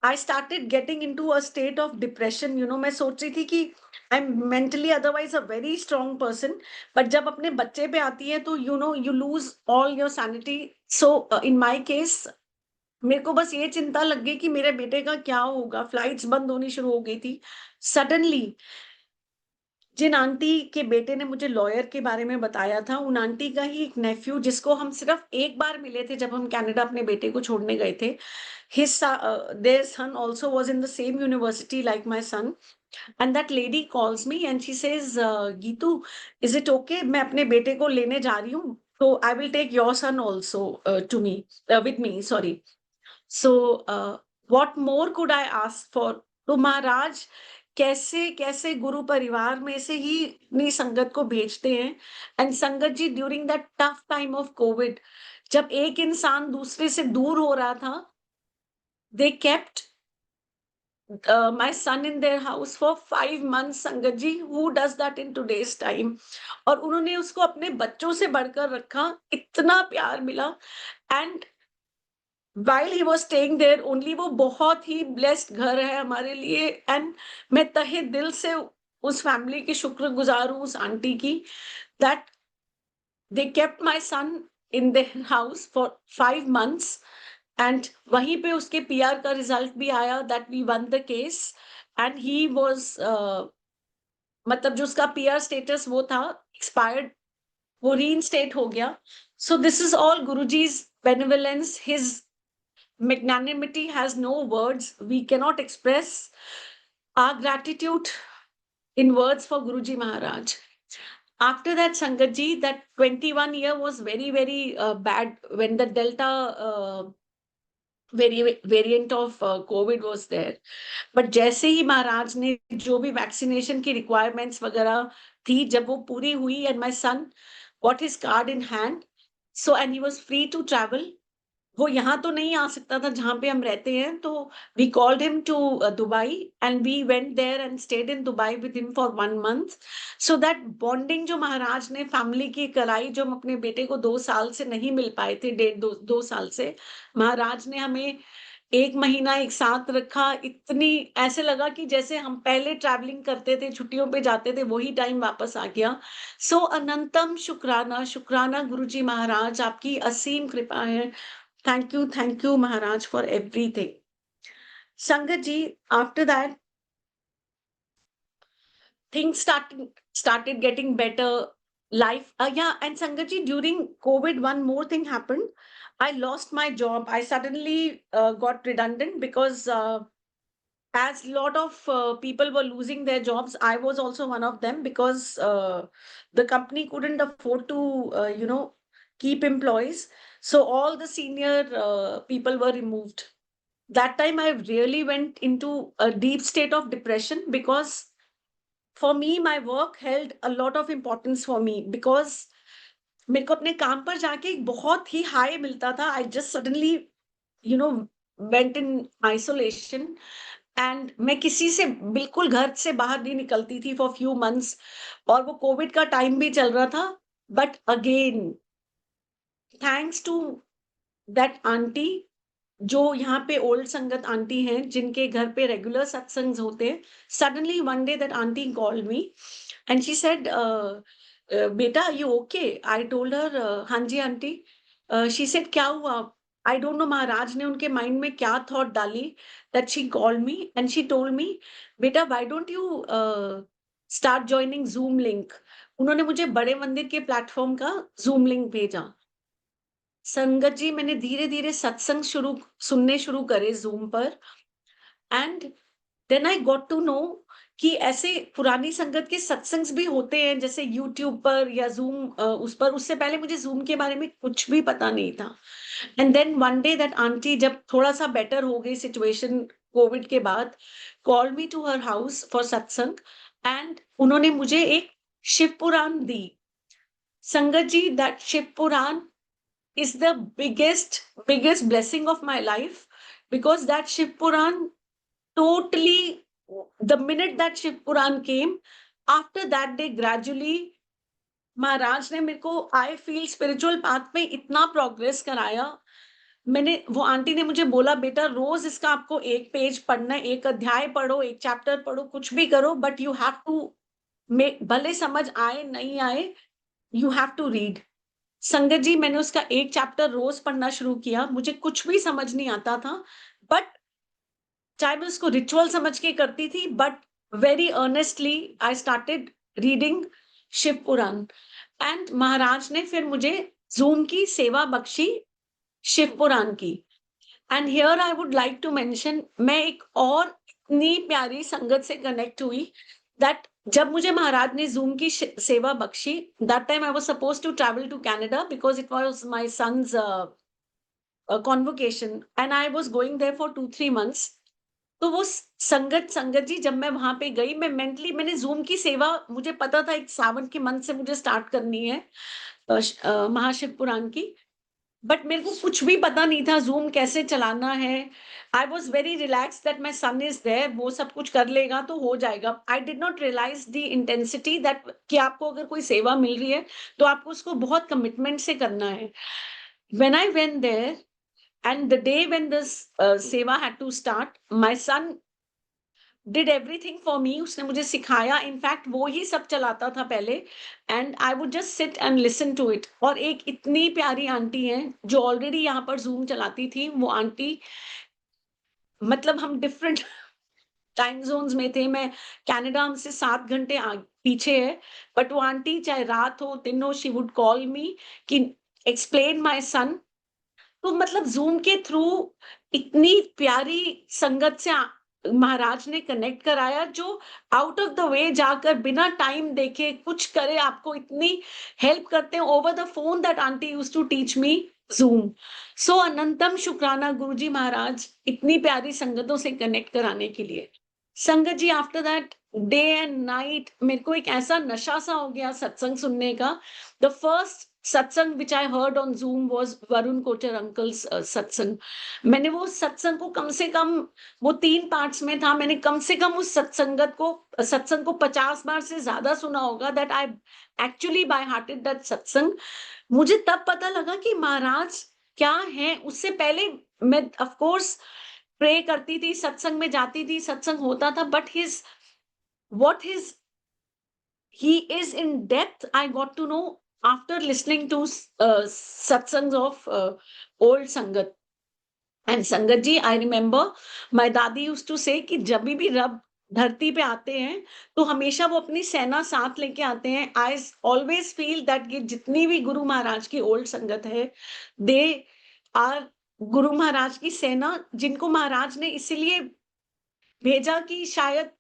I started getting into a state of depression. मैं सोच रही थी कि I'm mentally otherwise a very strong person, but जब अपने बच्चे पे आती है तो you lose all your sanity. So in my case मेरे को बस ये चिंता लग गई कि मेरे बेटे का क्या होगा. फ्लाइट्स बंद होनी शुरू हो गई थी. सडनली जिन आंटी के बेटे ने मुझे लॉयर के बारे में बताया था, उन आंटी का ही एक नेफ्यू, जिसको हम सिर्फ एक बार मिले थे जब हम कनाडा अपने बेटे को छोड़ने गए थे, their son also was in the same university like my son. And that lady calls me and she says, Geetu, is it okay, मैं अपने बेटे को लेने जा रही हूँ, तो I will take your son also with me, sorry. So what more could I ask for? तो महाराज कैसे कैसे गुरु परिवार में से ही अपनी संगत को भेजते हैं. एंड संगत ji, during that tough time of Covid, जब एक इंसान दूसरे से दूर हो रहा था, they kept my son in their house for 5 months. संगत जी, who does that in today's time? और उन्होंने उसको अपने बच्चों से बढ़कर रखा, इतना प्यार मिला. And while he was staying there only, वो बहुत ही blessed घर है हमारे लिए. एंड मैं तहे दिल से उस फैमिली की शुक्रगुजार हूँ, उस आंटी की, that they kept my son in their house for 5 months. And वहीं पे उसके PR का रिजल्ट भी आया, that we won the case. and he was मतलब जो उसका PR स्टेटस वो था एक्सपायर्ड, वो रीइंस्टेट हो गया. So this is all Guruji's benevolence. His magnanimity has no words. We cannot express our gratitude in words for Guruji Maharaj. After that, Sangat ji, that 21 year was very very bad when the Delta variant of COVID was there. But जैसे ही महाराज ने जो भी vaccination की requirements वगैरह थी, जब वो पूरी हुई, and my son got his card in hand, so and he was free to travel. वो यहाँ तो नहीं आ सकता था जहाँ पे हम रहते हैं, तो we called him to Dubai and we went there and stayed in Dubai with him for 1 month. So that bonding जो महाराज ने फैमिली की कराई, जो हम अपने बेटे को 2 साल से नहीं मिल पाए थे, डेढ़ 2 साल से, महाराज ने हमें 1 महीना एक साथ रखा। इतनी ऐसे लगा कि जैसे हम पहले ट्रैवलिंग करते थे, छुट्टियों पे जाते थे, वही टाइम वापस आ गया। सो अनंतम शुक्राना, शुक्राना गुरुजी महाराज, आपकी असीम कृपा है। Thank you, Maharaj, for everything. Sangat ji, after that, things started getting better. Life, yeah, and Sangat ji, during COVID, one more thing happened. I lost my job. I suddenly got redundant because as lot of people were losing their jobs, I was also one of them, because the company couldn't afford to, keep employees. So all the senior people were removed. That time I really went into a deep state of depression, because for me my work held a lot of importance for me, because मेरे को अपने काम पर जाके एक बहुत ही high मिलता था। I just suddenly, you know, went in isolation, and मैं किसी से बिल्कुल घर से बाहर नहीं निकलती थी for few months, और वो कोविड का टाइम भी चल रहा था। But again, thanks to that auntie, जो यहाँ पे ओल्ड संगत आंटी हैं, जिनके घर पे रेगुलर सत्संग होते हैं, suddenly one day that aunty called me and she said, बेटा you okay? I told her, हाँ जी आंटी। शी सेड, क्या हुआ? आई डोंट नो महाराज ने उनके माइंड में क्या थॉट डाली, that she called me and she told me, बेटा why don't you start joining Zoom link. उन्होंने मुझे बड़े मंदिर के प्लेटफॉर्म का जूम लिंक भेजा। संगत जी, मैंने धीरे-धीरे सत्संग सुनने शुरू करे ज़ूम पर, and then I got to know कि ऐसे पुरानी संगत के सत्संग्स भी होते हैं, जैसे यूट्यूब पर या ज़ूम, उस पर। उससे पहले मुझे ज़ूम के बारे में कुछ भी पता नहीं था। And then one day that aunty, जब थोड़ा-सा बेटर हो गई सिचुएशन कोविड के बाद, called me to her house for satsang, and उन्होंने मुझे एक शिव पुराण दी। Sangat ji, that Shiv Puran is the biggest blessing of my life, because that Shiv Puran totally, the minute that Shiv Puran came, after that day gradually महाराज ने मेरे को, I feel, spiritual path में इतना progress कराया। वो आंटी ने मुझे बोला, बेटा रोज इसका आपको 1 पेज पढ़ना है, 1 अध्याय पढ़ो, 1 चैप्टर पढ़ो, कुछ भी करो, बट यू हैव टू भले समझ आए नहीं आए, यू हैव टू रीड। संगत जी, मैंने उसका 1 चैप्टर रोज पढ़ना शुरू किया। मुझे कुछ भी समझ नहीं आता था, बट चाहे मैं उसको रिचुअल समझ के करती थी, but very earnestly I started reading Shiv Puran, and Maharaj ने फिर मुझे ज़ूम की सेवा बख्शी शिव पुराण की। And here I would like to mention, मैं एक और इतनी प्यारी संगत से कनेक्ट हुई, दैट जब मुझे महाराज ने ज़ूम की सेवा बख्शी, that time I was supposed to travel to Canada, because it was my sons convocation, and I was going there for 2-3 months. तो वो संगत जी, जब मैं वहां पे गई, मैं मेंटली, मैंने ज़ूम की सेवा, मुझे पता था एक सावन के मंथ से मुझे स्टार्ट करनी है महाशिव पुराण की, बट मेरे को कुछ भी पता नहीं था ज़ूम कैसे चलाना है। I was very relaxed that my son is there, वो सब कुछ कर लेगा तो हो जाएगा। I did not realize the intensity that, कि आपको अगर कोई सेवा मिल रही है, तो आपको उसको बहुत कमिटमेंट से करना है। When I went there, and the day when this seva had to start, my son did everything for me. उसने मुझे सिखाया, इनफैक्ट वो ही सब चलाता था पहले, and I would just sit and listen to it. और एक इतनी प्यारी आंटी हैं जो ऑलरेडी यहाँ पर ज़ूम चलाती थी, वो आंटी, मतलब हम डिफरेंट टाइम ज़ोन्स में थे। मैं कनाडा हमसे 7 घंटे पीछे है, बट वो आंटी चाहे रात हो, दिन हो, शी वुड कॉल मी कि एक्सप्लेन माय सन। तो मतलब ज़ूम के थ्रू इतनी प्यारी संगत से महाराज ने कनेक्ट कराया, जो आउट ऑफ द वे जाकर बिना टाइम देखे कुछ करे, आपको इतनी हेल्प करते हैं। Over the phone that aunty used to teach me Zoom. So अनंतम शुक्राना गुरुजी महाराज, इतनी प्यारी संगतों से कनेक्ट कराने के लिए। Sangat ji, after that day and night मेरे को एक ऐसा नशा सा हो गया सत्संग सुनने का। The first satsang which I heard on Zoom was Varun Kocher uncle's satsang. मैंने वो सत्संग को कम से कम, वो 3 पार्ट्स में था, मैंने कम से कम उस सत्संग को 50 बार से ज्यादा सुना होगा. That I actually by hearted that सत्संग. मुझे तब पता लगा कि महाराज क्या है. उससे पहले मैं ऑफ कोर्स प्रे करती थी, सत्संग में जाती थी, सत्संग होता था, but what he is in depth, I got to know after listening to satsangs of old Sangat. And Sangat ji, I remember my dadi used to say कि जब भी रब धरती पे आते हैं तो हमेशा वो अपनी सेना साथ लेके आते हैं. आई ऑलवेज फील दैट कि जितनी भी गुरु महाराज की ओल्ड संगत है, दे आर गुरु महाराज की सेना, जिनको महाराज ने इसीलिए भेजा कि शायद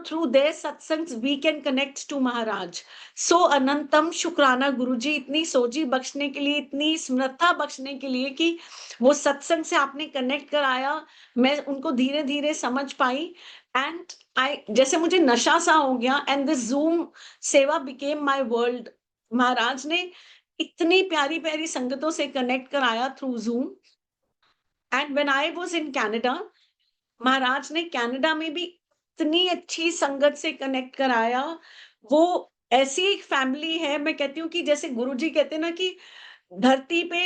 through their satsangs we can connect to Maharaj. So अनंतम शुक्राना गुरुजी, इतनी सोजी बख्शने के लिए, इतनी स्मृता बख्शने के लिए कि वो सत्संग से आपने कनेक्ट कराया. मैं उनको धीरे धीरे समझ पाई. एंड जैसे मुझे नशा सा हो गया. And this Zoom seva became my world. Maharaj ने इतनी प्यारी प्यारी संगतों से कनेक्ट कराया through Zoom. And when I was in Canada, Maharaj ने कनाडा में भी इतनी अच्छी संगत से कनेक्ट कराया. वो ऐसी एक फैमिली है, मैं कहती हूँ कि जैसे गुरुजी कहते हैं ना कि धरती पे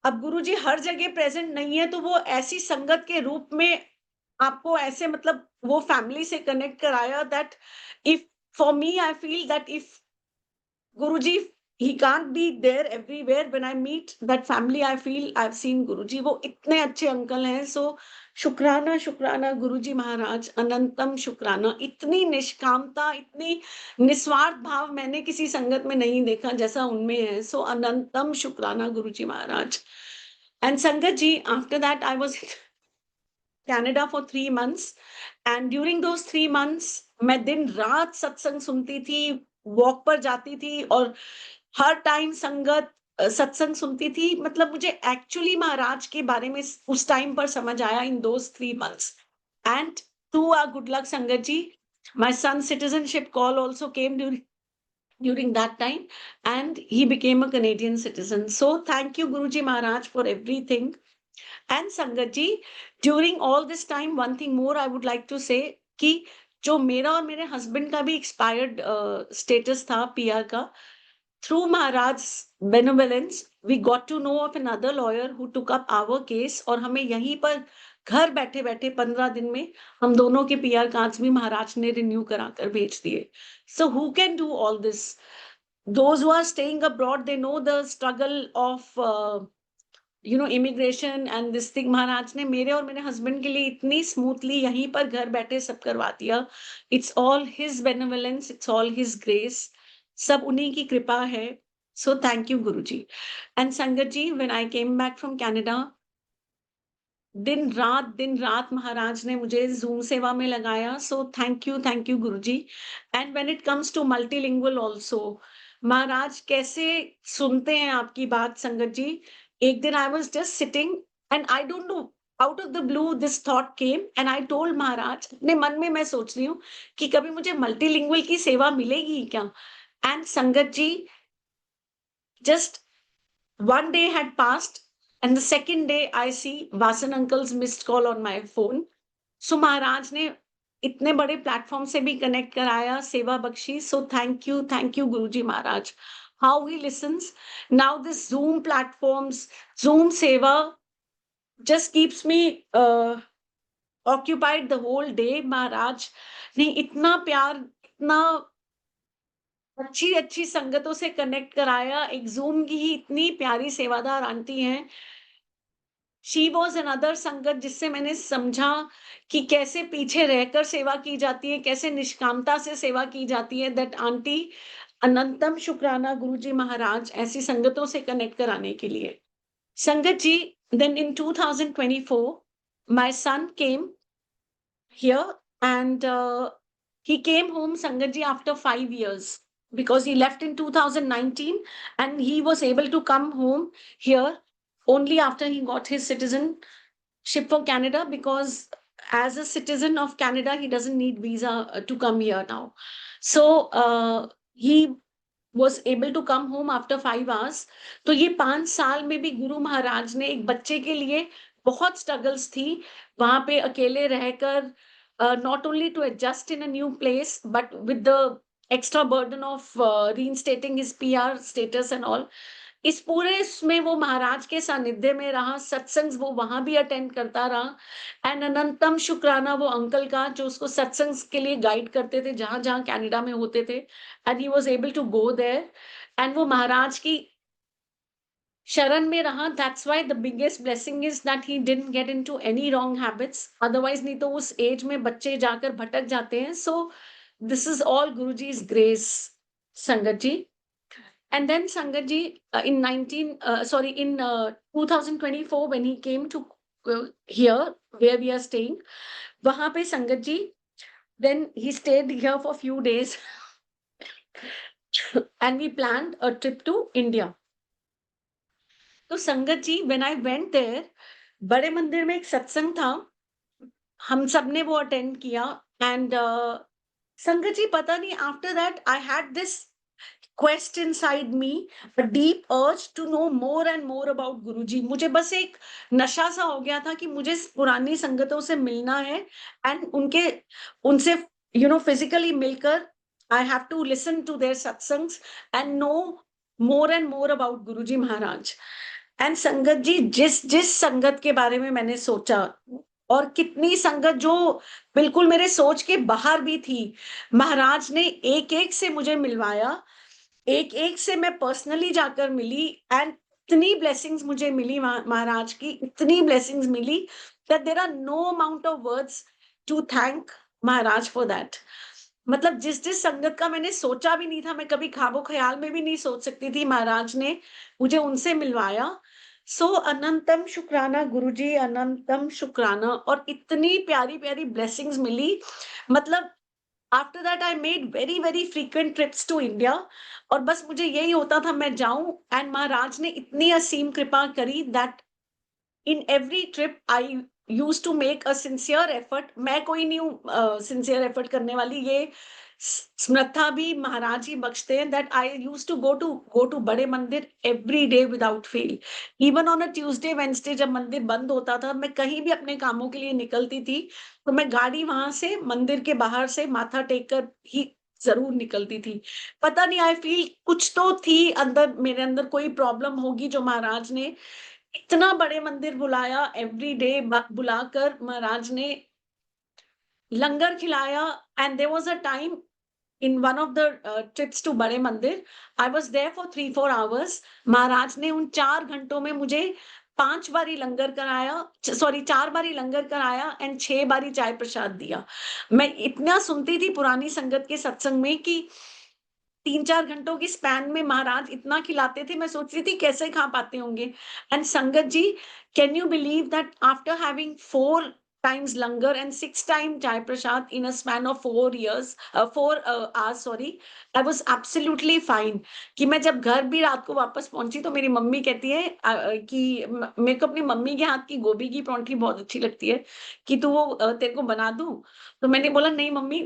अब गुरुजी हर जगह प्रेजेंट नहीं है, तो वो ऐसी संगत के रूप में आपको ऐसे मतलब वो फैमिली से कनेक्ट कराया. That if for me I feel that if Guruji, he can't be there everywhere. When I meet that family, I feel I've seen Guruji. वो इतने अच्छे अंकल हैं. So शुक्राना शुक्राना गुरुजी महाराज, अनंतम शुक्राना. इतनी निष्कामता, इतनी निस्वार्थ भाव मैंने किसी संगत में नहीं देखा जैसा उनमें है. So अनंतम शुक्राना गुरुजी महाराज. And Sangat ji, after that I was in Canada for 3 months. And during those 3 months मैं दिन रात सत्संग सुनती थी, वॉक पर जाती थी और हर टाइम सत्संग सुनती थी. मतलब मुझे एक्चुअली महाराज के बारे में उस टाइम पर समझ आया in those 3 months. And through our good luck Sangat ji, my son's citizenship call also came during that time, and he became a Canadian citizen. So thank you Guruji Maharaj for everything. And Sangat ji, during all this time, one thing more I would like to say कि जो मेरा और मेरे husband का भी expired status था PR का, through Maharaj benevolence we got to know of another lawyer who took up our case. और हमें यहीं पर घर बैठे बैठे 15 दिन में हम दोनों के पीआर कार्ड्स भी महाराज ने रिन्यू कराकर भेज दिए. So who can do all this? Those who are staying abroad, they know the struggle of immigration and this thing. Maharaj ने मेरे और मेरे हस्बैंड के लिए इतनी स्मूथली यहीं पर घर बैठे सब करवा दिया. It's all his benevolence, it's all his grace, सब उन्हीं की कृपा है. So thank you Guruji. And संगत ji, when I came back from Canada, दिन रात महाराज ने मुझे जूम सेवा में लगाया. So thank you Guruji. And when it comes to multilingual also, Maharaj कैसे सुनते हैं आपकी बात. संगत जी, एक दिन I was just sitting and I don't know, out of the blue this thought came and I told महाराज, अपने मन में मैं सोच रही हूँ कि कभी मुझे मल्टीलिंगुअल की सेवा मिलेगी क्या. एंड संगत जी, just one day had passed and the second day I see Vasan uncle's missed call on my phone. So महाराज ने इतने बड़े प्लेटफॉर्म से भी कनेक्ट कराया, सेवा बख्शी. So thank you Guruji Maharaj. How he listens. Now this Zoom platforms, Zoom Seva just keeps me occupied the whole day. महाराज ने इतना प्यार, इतना अच्छी संगतों से कनेक्ट कराया. एक Zoom की ही इतनी प्यारी सेवादार आंटी हैं. शी वॉज अनदर संगत जिससे मैंने समझा कि कैसे पीछे रहकर सेवा की जाती है, कैसे निष्कामता से सेवा की जाती है. दैट आंटी, अनंतम शुक्राना गुरुजी महाराज ऐसी संगतों से कनेक्ट कराने के लिए. संगत जी, then in 2024 my son came here and he came home, Sangat ji, after 5 years, because he left in 2019 and he was able to come home here only after he got his citizenship for Canada, because as a citizen of Canada he doesn't need visa to come here now. So he was able to come home after 5 hours. तो ये 5 साल में भी गुरु महाराज ने एक बच्चे के लिए बहुत स्ट्रगल्स थी वहां पे अकेले रहकर, not only to adjust in a new place but with the extra burden of reinstating his PR status and all. इस पूरे इसमें वो महाराज के सानिध्य में रहा, सत्संग वो वहां भी अटेंड करता रहा। एंड अनंतम शुक्राना वो अंकल का जो उसको सत्संग के लिए गाइड करते थे जहां जहां कनाडा में होते थे, and he was able to go there, and वो महाराज की शरण में रहा। That's why the biggest blessing is that he didn't get into any wrong habits, otherwise नहीं तो उस एज में बच्चे जाकर भटक जाते हैं। So this is all Guruji's grace, संगत जी। And then Sangat ji, in 2024, when he came to here where we are staying, वहां पे संगत जी, then he stayed here for few days and we planned a trip to India. तो संगत जी, when I went there, बड़े मंदिर में एक सत्संग था, हम सब ने वो अटेंड किया। एंड संगत जी, पता नहीं, after that I had this quest inside me, a deep urge to know more and more about गुरुजी। मुझे बस एक नशा सा हो गया था कि मुझे पुरानी संगतों से मिलना है एंड उनसे फिजिकली मिलकर I have to listen to their satsangs and know more and more about Guruji Maharaj. And संगत जी, जिस जिस संगत के बारे में मैंने सोचा, और कितनी संगत जो बिल्कुल मेरे सोच के बाहर भी थी, महाराज ने एक एक से मुझे मिलवाया, एक एक से मैं पर्सनली जाकर मिली, एंड इतनी ब्लेसिंग्स मुझे मिली महाराज की, इतनी ब्लेसिंग्स मिली that there are no amount of words to thank Maharaj for that. मतलब जिस जिस संगत का मैंने सोचा भी नहीं था, मैं कभी ख्वाबो ख्याल में भी नहीं सोच सकती थी, महाराज ने मुझे उनसे मिलवाया। सो अनंतम शुक्राना गुरुजी, अनंतम शुक्राना। और इतनी प्यारी प्यारी ब्लेसिंग्स मिली, मतलब after that I made very very frequent trips to India. और बस मुझे यही होता था मैं जाऊं, एंड महाराज ने इतनी असीम कृपा करी that in every trip I use to make a sincere effort. मैं कोई नहीं हूँ सिंसियर एफर्ट करने वाली, ये स्मृता भी महाराज ही बख्शते हैं, that I use to go to Bade Mandir every day without fail. Even on a Tuesday Wednesday जब मंदिर बंद होता था, मैं कहीं भी अपने कामों के लिए निकलती थी, तो मैं गाड़ी वहां से मंदिर के बाहर से माथा टेक कर ही जरूर निकलती थी। पता नहीं, आई फील कुछ तो थी अंदर, मेरे अंदर कोई प्रॉब्लम होगी जो महाराज ने इतना बड़े मंदिर बुलाया, एवरी डे बुलाकर महाराज ने लंगर खिलाया। And there was a time in one of the trips to बड़े मंदिर, I was there for 3-4 hours। महाराज ने उन 4 घंटों में मुझे 5 बारी लंगर कराया, सॉरी 4 बारी लंगर कराया एंड 6 बारी चाय प्रसाद दिया। मैं इतना सुनती थी पुरानी संगत के सत्संग में कि 3-4 घंटों की स्पैन में महाराज इतना खिलाते थे, मैं सोचती थी कैसे खा पाते होंगे। एंड संगत ji, can you believe that after having 4 times langar and 6 times chai prasad in a span of 4 hours, sorry, I was absolutely fine। कि मैं जब घर भी रात को वापस पहुंची तो मेरी मम्मी कहती है कि मेरे को अपनी मम्मी के हाथ की गोभी की परोंठी बहुत अच्छी लगती है, कि तू वो तेरे को बना दूं। तो मैंने बोला नहीं मम्मी।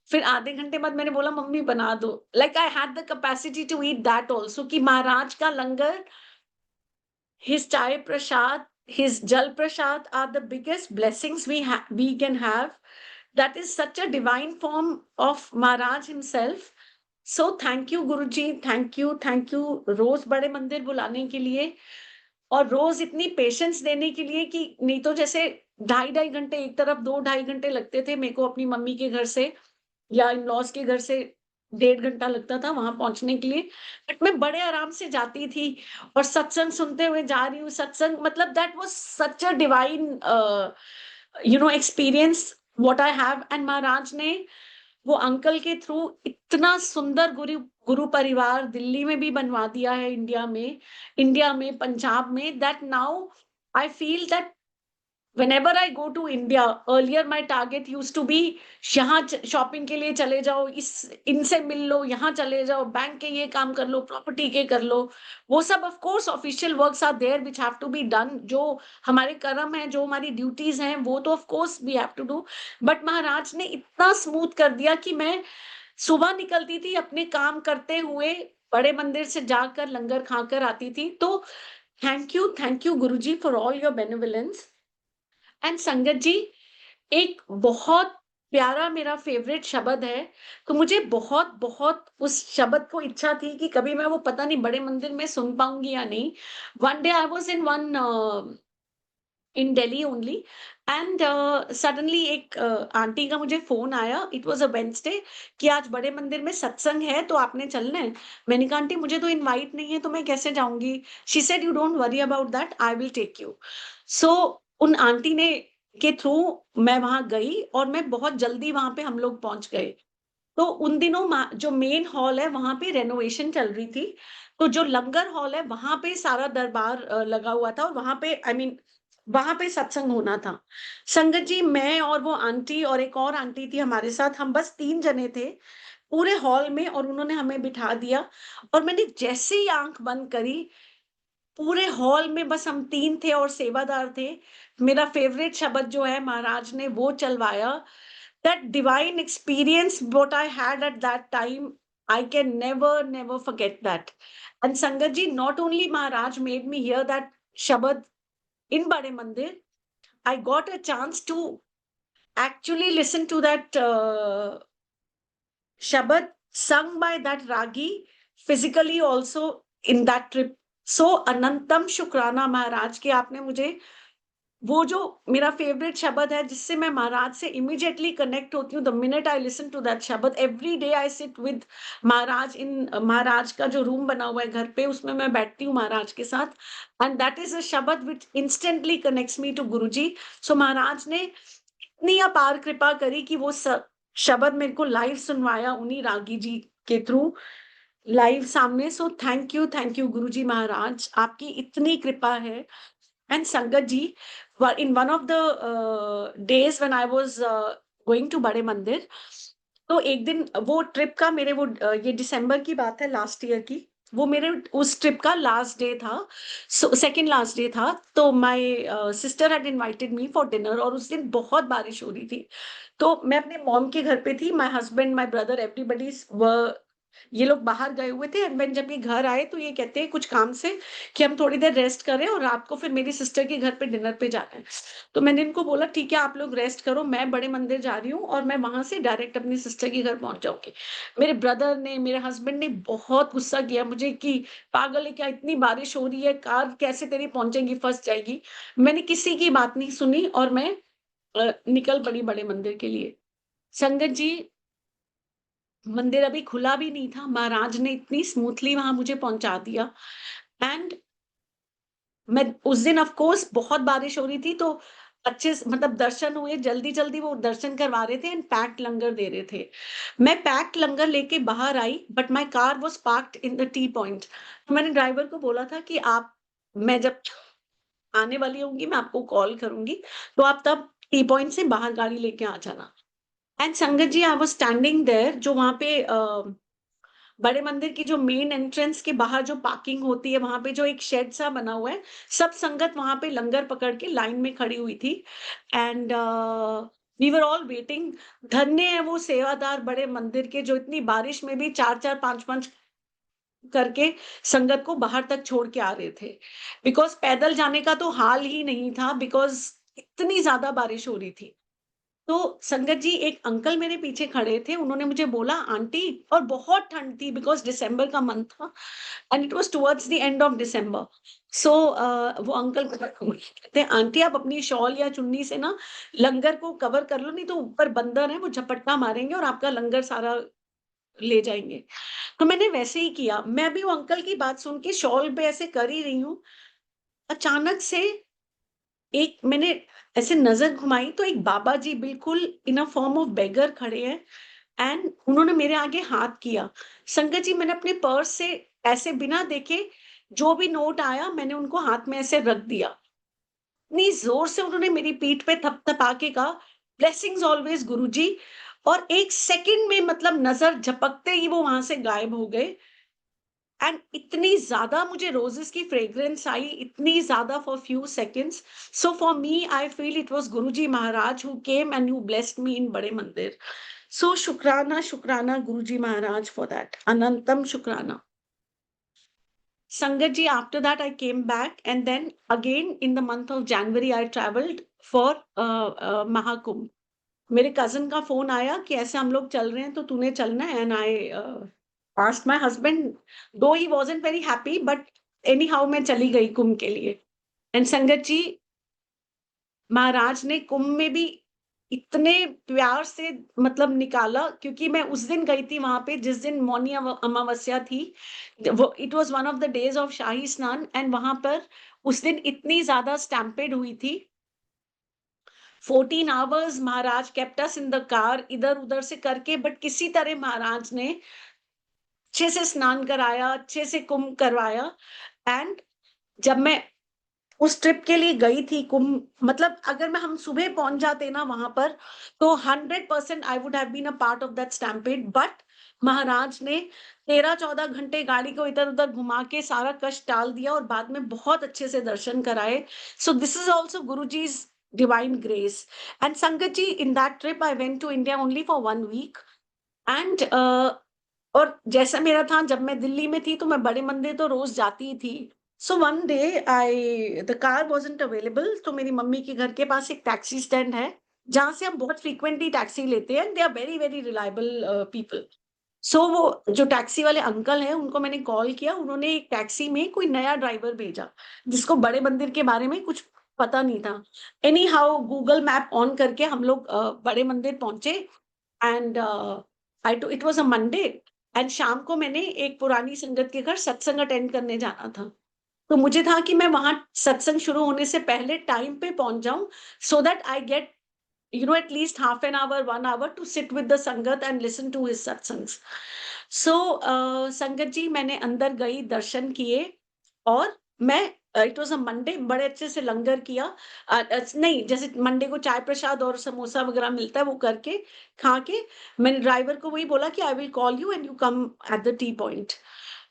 फिर आधे घंटे बाद मैंने बोला मम्मी बना दो। Like I had the capacity to eat that also, कि महाराज का लंगर, his chai prasad, his jal prasad are the biggest blessings we can have। That is such a divine form of Maharaj himself। So thank you Guruji, thank you रोज बड़े मंदिर बुलाने के लिए, और रोज इतनी patience देने के लिए, कि नहीं तो जैसे 2.5 घंटे एक तरफ, 2-2.5 घंटे लगते थे मेरे को अपनी मम्मी के घर से या इन लॉज के घर से, 1.5 घंटा लगता था वहां पहुंचने के लिए। बट मैं बड़े आराम से जाती थी और सत्संग सुनते हुए जा रही हूँ। सत्संग मतलब that was such a divine experience what I have. And Maharaj ने वो अंकल के थ्रू इतना सुंदर गुरु परिवार दिल्ली में भी बनवा दिया है, इंडिया में पंजाब में, that now I feel that whenever I go to India, earlier my target used to be यहाँ शॉपिंग के लिए चले जाओ, इनसे मिल लो, यहाँ चले जाओ, बैंक के ये काम कर लो, प्रॉपर्टी के कर लो। वो सब of course official works are there which have to be done, जो हमारे कर्म है, जो हमारी ड्यूटीज हैं, वो तो of course we have to do. But Maharaj ने इतना स्मूथ कर दिया कि मैं सुबह निकलती थी अपने काम करते हुए, बड़े मंदिर से जाकर लंगर खाकर आती थी। तो thank you Guruji for all your benevolence. And संगत जी, एक बहुत प्यारा मेरा फेवरेट शब्द है, तो मुझे बहुत उस शब्द को इच्छा थी कि कभी मैं वो पता नहीं बड़े मंदिर में सुन पाऊँगी या नहीं। One day I was in Delhi only and suddenly एक आंटी का मुझे फ़ोन आया, इट वाज़ अ वेडनेसडे कि आज बड़े मंदिर में सत्संग है तो आपने चलना है? मैंने कहा आंटी मुझे तो इनवाइट नहीं है तो मैं कैसे जाऊँगी? She said you don't worry about that, I will take you. So उन आंटी ने के थ्रू मैं वहाँ गई और मैं बहुत जल्दी वहाँ पे हम लोग पहुँच गए। तो उन दिनों जो मेन हॉल है वहाँ पे रेनोवेशन चल रही थी। तो जो लंगर हॉल है वहाँ पे सारा दरबार लगा हुआ था और वहाँ पे आई मीन वहाँ पे सत्संग होना था। संगत जी, मैं और वो आंटी और एक और आंटी थी हमारे साथ, हम बस 3 जने थे पूरे हॉल में और उन्होंने हमें बिठा दिया और मैंने जैसे ही आँख बंद करी, पूरे हॉल में बस हम 3 थे और सेवादार थे। मेरा फ़ेवरेट शब्द जो है महाराज ने वो चलवाया। That divine experience what I had at that time, I can never forget that. And Sangat ji, not only Maharaj made me hear that Shabad in Bade Mandir, I got a chance to actually listen to that Shabad sung by that Ragi physically also in that trip. So Anantam Shukrana Maharaj कि आपने मुझे वो जो मेरा favourite शब्द है जिससे मैं महाराज से इमीडिएटली कनेक्ट होती हूँ, the minute I listen to that shabad, every day I sit with Maharaj in Maharaj का जो रूम बना हुआ है घर पे, उसमें मैं बैठती हूँ महाराज के साथ एंड दैट इज अ शब्द विच इंस्टेंटली कनेक्ट्स मी टू गुरुजी। सो महाराज ने इतनी अपार कृपा करी कि वो शब्द मेरे को लाइव सुनवाया उन्हीं रागी जी के थ्रू लाइव सामने। सो थैंक यू गुरुजी महाराज, आपकी इतनी कृपा है। And Sangat ji, in one of the days when I was going to बड़े मंदिर, तो एक दिन वो ट्रिप का मेरे वो ये दिसंबर की बात है लास्ट ईयर की, वो मेरे उस ट्रिप का लास्ट डे था, सेकंड लास्ट डे था। तो my sister had invited me for dinner और उस दिन बहुत बारिश हो रही थी। तो मैं अपने मॉम के घर पे थी, my husband, my brother, everybody ये लोग बाहर गए हुए थे एंड जब ये घर आए तो ये कहते हैं कुछ काम से कि हम थोड़ी देर रेस्ट करें और रात को फिर मेरी सिस्टर के घर पे डिनर पे जाना है। तो मैंने इनको बोला ठीक है आप लोग रेस्ट करो, मैं बड़े मंदिर जा रही हूँ और मैं वहां से डायरेक्ट अपनी सिस्टर के घर पहुंच जाऊंगी। मेरे ब्रदर ने, मेरे हस्बैंड ने बहुत गुस्सा किया मुझे कि पागल है क्या, इतनी बारिश हो रही है, कार कैसे तेरी पहुंचेगी, फंस जाएगी। मैंने किसी की बात नहीं सुनी और मैं निकल पड़ी बड़े मंदिर के लिए। संगत जी, मंदिर अभी खुला भी नहीं था, महाराज ने इतनी स्मूथली वहां मुझे पहुंचा दिया। एंड मैं उस दिन ऑफ कोर्स बहुत बारिश हो रही थी तो अच्छे से मतलब दर्शन हुए, जल्दी-जल्दी वो दर्शन करवा रहे थे एंड पैक्ड लंगर दे रहे थे। मैं पैक्ड लंगर लेके बाहर आई but my car was parked in the T point. मैंने ड्राइवर को बोला था कि आप मैं जब आने वाली होंगी मैं आपको कॉल करूँगी, तो आप तब टी पॉइंट से बाहर गाड़ी लेके आ जाना। एंड संगत ji, I was standing there जो वहाँ पे बड़े मंदिर की जो मेन एंट्रेंस के बाहर जो पार्किंग होती है, वहाँ पे जो एक शेड सा बना हुआ है, सब संगत वहाँ पे लंगर पकड़ के लाइन में खड़ी हुई थी and we were all waiting. धन्य है वो सेवादार बड़े मंदिर के जो इतनी बारिश में भी 4-4 5-5 करके संगत को बाहर तक छोड़ के आ रहे थे। बिकॉज़ पैदल जाने का तो हाल ही नहीं था बिकॉज़ इतनी ज़्यादा बारिश हो रही थी। तो संगत जी, एक अंकल मेरे पीछे खड़े थे, उन्होंने मुझे बोला आंटी, और बहुत ठंड थी बिकॉज़ दिसंबर का मंथ था and it was towards the end of December. So वो अंकल कहते हैं आंटी आप अपनी शॉल या चुन्नी से ना लंगर को कवर कर लो, नहीं तो ऊपर बंदर हैं वो झपट्टा मारेंगे और आपका लंगर सारा ले जाएँगे। तो मैंने वैसे ही किया। मैं भी वो अंकल की बात सुन के शॉल पे ऐसे कर ही रही हूँ, अचानक से एक मैंने ऐसे नज़र घुमाई तो एक बाबा जी बिल्कुल इन अ फॉर्म ऑफ बेगर खड़े हैं एंड उन्होंने मेरे आगे हाथ किया। संगत जी, मैंने अपने पर्स से ऐसे बिना देखे जो भी नोट आया मैंने उनको हाथ में ऐसे रख दिया। इतनी ज़ोर से उन्होंने मेरी पीठ पे थपथपा के कहा, ब्लेसिंग्स ऑलवेज़ गुरुजी, और 1 सेकंड में मतलब नज़र झपकते ही वो वहाँ से गायब हो गए। एंड इतनी ज़्यादा मुझे रोज़ेस की फ्रेग्रेंस आई, इतनी ज़्यादा for few seconds. So for me I feel it was Guruji Maharaj who came and who blessed me in बड़े मंदिर। So Shukrana Guruji Maharaj for that. Anantam Shukrana. Sangat ji, after that I came back, and then again in the month of January I traveled for Mahakumbh. मेरे cousin का phone आया कि ऐसे हम लोग चल रहे हैं तो तूने चलना है, and I asked my husband, though he wasn't very happy, but anyhow मैं चली गई कुंभ के लिए. एंड संगत जी, महाराज ने कुंभ में भी इतने प्यार से मतलब निकाला, क्योंकि मैं उस दिन गई थी वहां पे जिस दिन मौनी अमावस्या थी. वो it was one of the days of Shahi Snan, and वहां पर उस दिन इतनी ज्यादा स्टैम्पेड हुई थी. 14 hours Maharaj kept us in the car, इधर उधर से करके, बट किसी तरह महाराज ने अच्छे से स्नान कराया, अच्छे से कुंभ करवाया. एंड जब मैं उस ट्रिप के लिए गई थी कुंभ, मतलब अगर मैं हम सुबह पहुंच जाते ना वहां पर, तो 100% I would have been a part of that stampede. But Maharaj ने 13-14 घंटे गाड़ी को इधर उधर घुमा के सारा कष्ट टाल दिया और बाद में बहुत अच्छे से दर्शन कराए. So this is also Guruji's divine grace. And Sangat ji, in that trip I went to India only for 1 week. And और जैसा मेरा था, जब मैं दिल्ली में थी तो मैं बड़े मंदिर तो रोज जाती ही थी. So one day the car wasn't available, तो मेरी मम्मी के घर के पास एक टैक्सी स्टैंड है जहां से हम बहुत फ्रीक्वेंटली टैक्सी लेते हैं. They are very very reliable people. So वो जो टैक्सी वाले अंकल हैं उनको मैंने कॉल किया. उन्होंने एक टैक्सी में कोई नया ड्राइवर भेजा जिसको बड़े मंदिर के बारे में कुछ पता नहीं था. Any how Google map on करके हम लोग बड़े मंदिर पहुंचे. And it was a Monday, and शाम को मैंने एक पुरानी संगत के घर सत्संग अटेंड करने जाना था. तो मुझे था कि मैं वहां सत्संग शुरू होने से पहले टाइम पे पहुंच जाऊं, so that I get at least half an hour, 1 hour to sit with the Sangat and listen to his satsangs. So Sangat ji, मैंने अंदर गई, दर्शन किए, और मैं इट वॉज अ मंडे, बड़े अच्छे से लंगर किया. नहीं, जैसे मंडे को चाय प्रसाद और समोसा वगैरह मिलता है, वो करके खा के मैंने ड्राइवर को वही बोला कि I will call you and you come at the T point.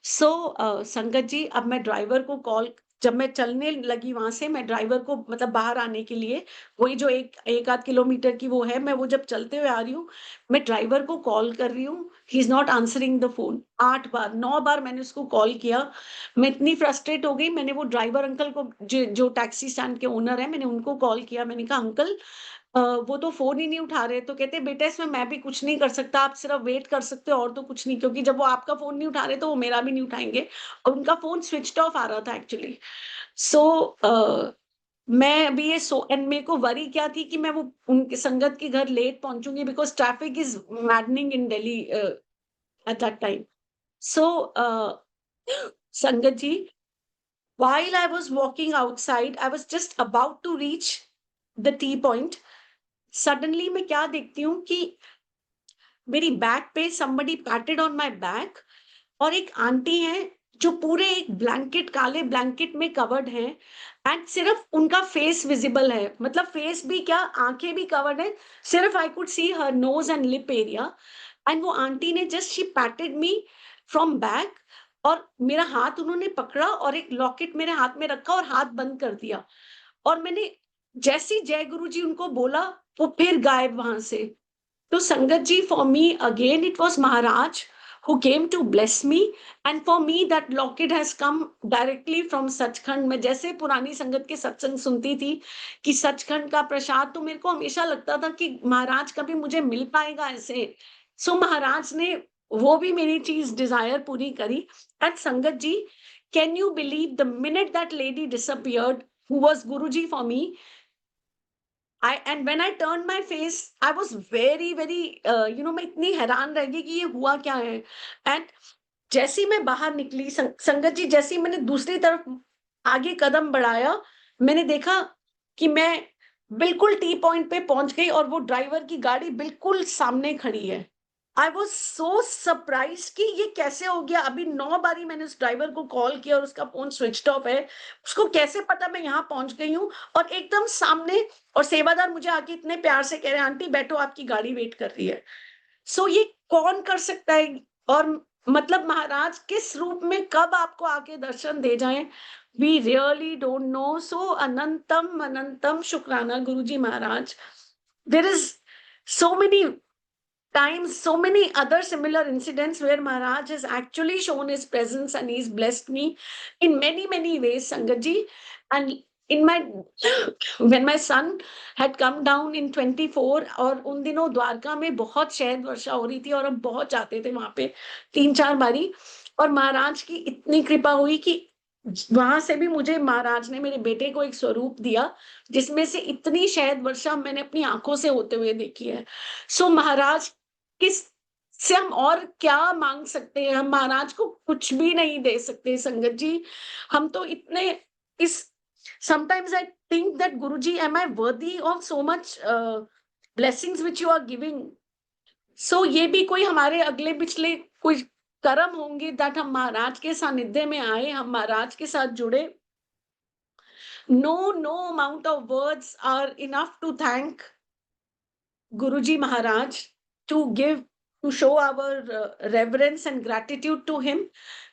So sangat ji, अब मैं ड्राइवर को कॉल, जब मैं चलने लगी वहां से, मैं ड्राइवर को मतलब बाहर आने के लिए, वही जो एक आध किलोमीटर की वो है, मैं वो जब चलते हुए आ रही हूँ, मैं ड्राइवर को कॉल कर रही हूँ. He is not answering the phone. 8 बार 9 बार मैंने उसको कॉल किया. मैं इतनी फ्रस्ट्रेट हो गई. मैंने वो ड्राइवर अंकल को, जो टैक्सी स्टैंड के ओनर है, मैंने उनको कॉल किया. मैंने कहा, अंकल वो तो फोन ही नहीं उठा रहे. तो कहते, बेटा इसमें मैं भी कुछ नहीं कर सकता, आप सिर्फ वेट कर सकते हो और तो कुछ नहीं, क्योंकि जब वो आपका फोन नहीं उठा रहे तो वो मेरा भी नहीं उठाएंगे. और उनका फोन स्विच्ड ऑफ आ रहा था एक्चुअली. सो मैं अभी ये एंड मेरे को वरी क्या थी कि मैं वो उनके संगत के घर लेट पहुंचूंगी, because traffic is maddening in Delhi at that time. So sangat ji, while I was walking outside, I was just about to reach the T point. Suddenly मैं क्या देखती हूँ कि मेरी बैक पे somebody patted on my back, और एक आंटी है जो पूरे एक ब्लैंकेट, काले ब्लैंकेट में कवर्ड है, एंड सिर्फ उनका फेस विजिबल है. मतलब फेस भी क्या, आंखें भी कवर्ड है, सिर्फ I could see her nose and lip area. And वो आंटी ने just she पैटेड me from back, और मेरा हाथ उन्होंने पकड़ा और एक लॉकेट मेरे हाथ में रखा और हाथ बंद कर दिया. और मैंने जैसी जय गुरु जी उनको बोला, वो फिर गायब वहां से. तो sangat ji, for me again it was Maharaj who came to bless me, and for me that locket has come directly from Sachkhand. मैं जैसे पुरानी संगत के सत्संग सुनती थी कि सचखंड का प्रसाद, तो मेरे को हमेशा लगता था कि महाराज कभी मुझे मिल पाएगा ऐसे. सो महाराज ने वो भी मेरी चीज डिजायर पूरी करी. एंड संगत ji, can you believe the minute that lady disappeared, who was Guruji for me, and when I turned my face, I was very very मैं इतनी हैरान रह गई कि ये हुआ क्या है. एंड जैसी मैं बाहर निकली, संगत जी, जैसी मैंने दूसरी तरफ आगे कदम बढ़ाया, मैंने देखा कि मैं बिल्कुल टी पॉइंट पे पहुंच गई और वो ड्राइवर की गाड़ी बिल्कुल सामने खड़ी है. आई वॉज सो सरप्राइज कि ये कैसे हो गया. अभी 9 बारी मैंने उस ड्राइवर को कॉल किया और उसका फोन स्विच ऑफ है. उसको कैसे पता मैं यहाँ पहुंच गई हूँ, और एकदम सामने, और सेवादार मुझे आके इतने प्यार से कह रहे हैं, आंटी बैठो, आपकी गाड़ी वेट कर रही है. सो ये कौन कर सकता है, और मतलब महाराज किस रूप में कब आपको आके दर्शन दे जाएं, we really don't know. So अनंतम अनंतम शुक्राना Guruji Maharaj. There is so many times, so many other similar incidents where Maharaj has actually shown his presence and he's blessed me in many, many ways, Sangat ji. And in my, when my son had come down in 24, और उन दिनों द्वारका में बहुत शहद वर्षा हो रही थी और हम बहुत जाते थे वहां पे 3-4 बारी, और महाराज की इतनी कृपा हुई कि वहां से भी मुझे महाराज ने मेरे बेटे को एक स्वरूप दिया जिसमें से इतनी शहद वर्षा मैंने अपनी आंखों से होते हुए देखी है. सो महाराज किस से हम और क्या मांग सकते हैं? हम महाराज को कुछ भी नहीं दे सकते संगत जी. हम तो इतने इस sometimes I think that Guruji, am I worthy of so much blessings which you are giving? So ये भी कोई हमारे अगले पिछले कोई कर्म होंगे that हम महाराज के सानिध्य में आए, हम महाराज के साथ जुड़े. No amount of words are enough to thank Guruji Maharaj, to show our reverence and gratitude to him,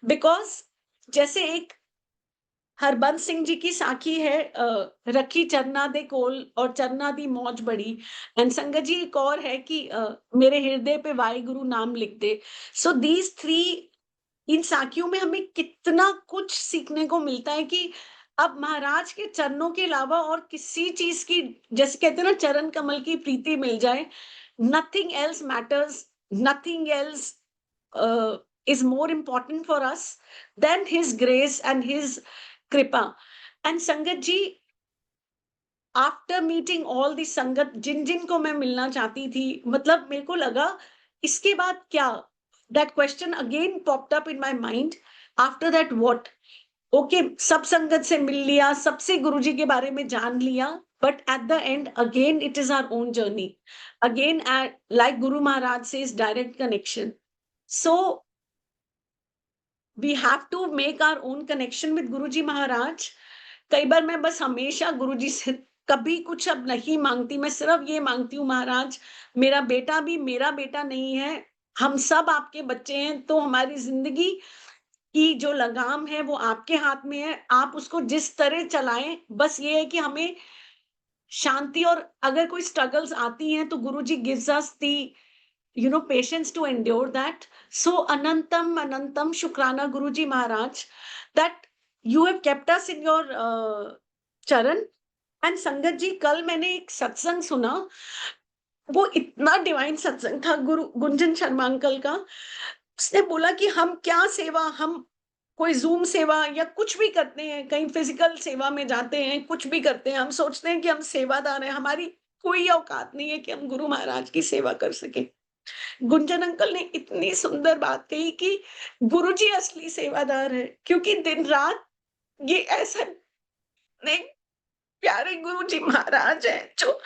because जैसे एक हरबंस सिंह जी की साखी है, रखी चरना दे कोल और चरना दी मौज बड़ी. एंड संगत जी एक और है कि मेरे हृदय पे वाहिगुरु नाम लिख दे. सो दीज 3, इन साखियों में हमें कितना कुछ सीखने को मिलता है कि अब महाराज के चरणों के अलावा और किसी चीज की, जैसे कहते हैं ना, चरण कमल की प्रीति मिल जाए, nothing else matters, nothing else is more important for us than his grace and his kripa. And संगत ji, after meeting all the संगत, जिन जिन को मैं मिलना चाहती थी, मतलब मेरे को लगा इसके बाद क्या, that question again popped up in my mind. After that what? Okay, सब संगत से मिल लिया, सबसे गुरुजी के बारे में जान लिया, but at the end again it is our own journey. Again like Guru Maharaj says, direct connection. So we have to make our own connection with Guruji Maharaj. कई बार मैं बस हमेशा गुरुजी से कभी कुछ अब नहीं मांगती, मैं सिर्फ ये मांगती हूँ, महाराज मेरा बेटा भी मेरा बेटा नहीं है, हम सब आपके बच्चे हैं, तो हमारी जिंदगी की जो लगाम है वो आपके हाथ में है, आप उसको जिस तरह चलाएं. बस ये है कि हमें शांति, और अगर कोई स्ट्रगल्स आती हैं तो Guruji gives us the patience to endure that. So anantam shukrana Guruji Maharaj that you have kept us in your charan. And संगत जी, कल मैंने एक सत्संग सुना, वो इतना डिवाइन सत्संग था गुरु गुंजन शर्मा अंकल का. उसने बोला कि हम क्या सेवा, हम कोई जूम सेवा या कुछ भी करते हैं, कहीं फिजिकल सेवा में जाते हैं, कुछ भी करते हैं, हम सोचते हैं कि हम सेवादार हैं, हमारी कोई औकात नहीं है कि हम गुरु महाराज की सेवा कर सके. गुंजन अंकल ने इतनी सुंदर बात कही कि गुरुजी असली सेवादार है, क्योंकि दिन रात ये ऐसा नहीं, प्यारे गुरुजी महाराज हैं जो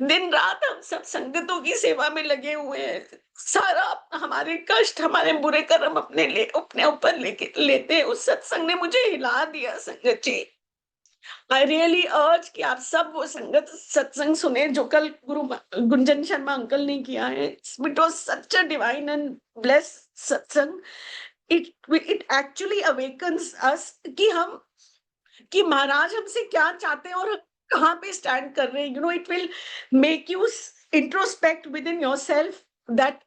दिन रात हम सब संगतों की सेवा में लगे हुए हैं. सारा हमारे कष्ट, हमारे बुरे कर्म अपने ऊपर लेते हैं. उस सत्संग ने मुझे हिला दिया संगत जी. आई रियली अर्ज कि आप सब वो संगत सत्संग सुने जो कल गुरु गुंजन शर्मा अंकल ने किया है. It was such a divine and bless सत्संग. इट एक्चुअली अवेकन्स अस कि महाराज हमसे क्या चाहते हैं और कहाँ पे स्टैंड कर रहे हैं. It will make you introspect with in yourself that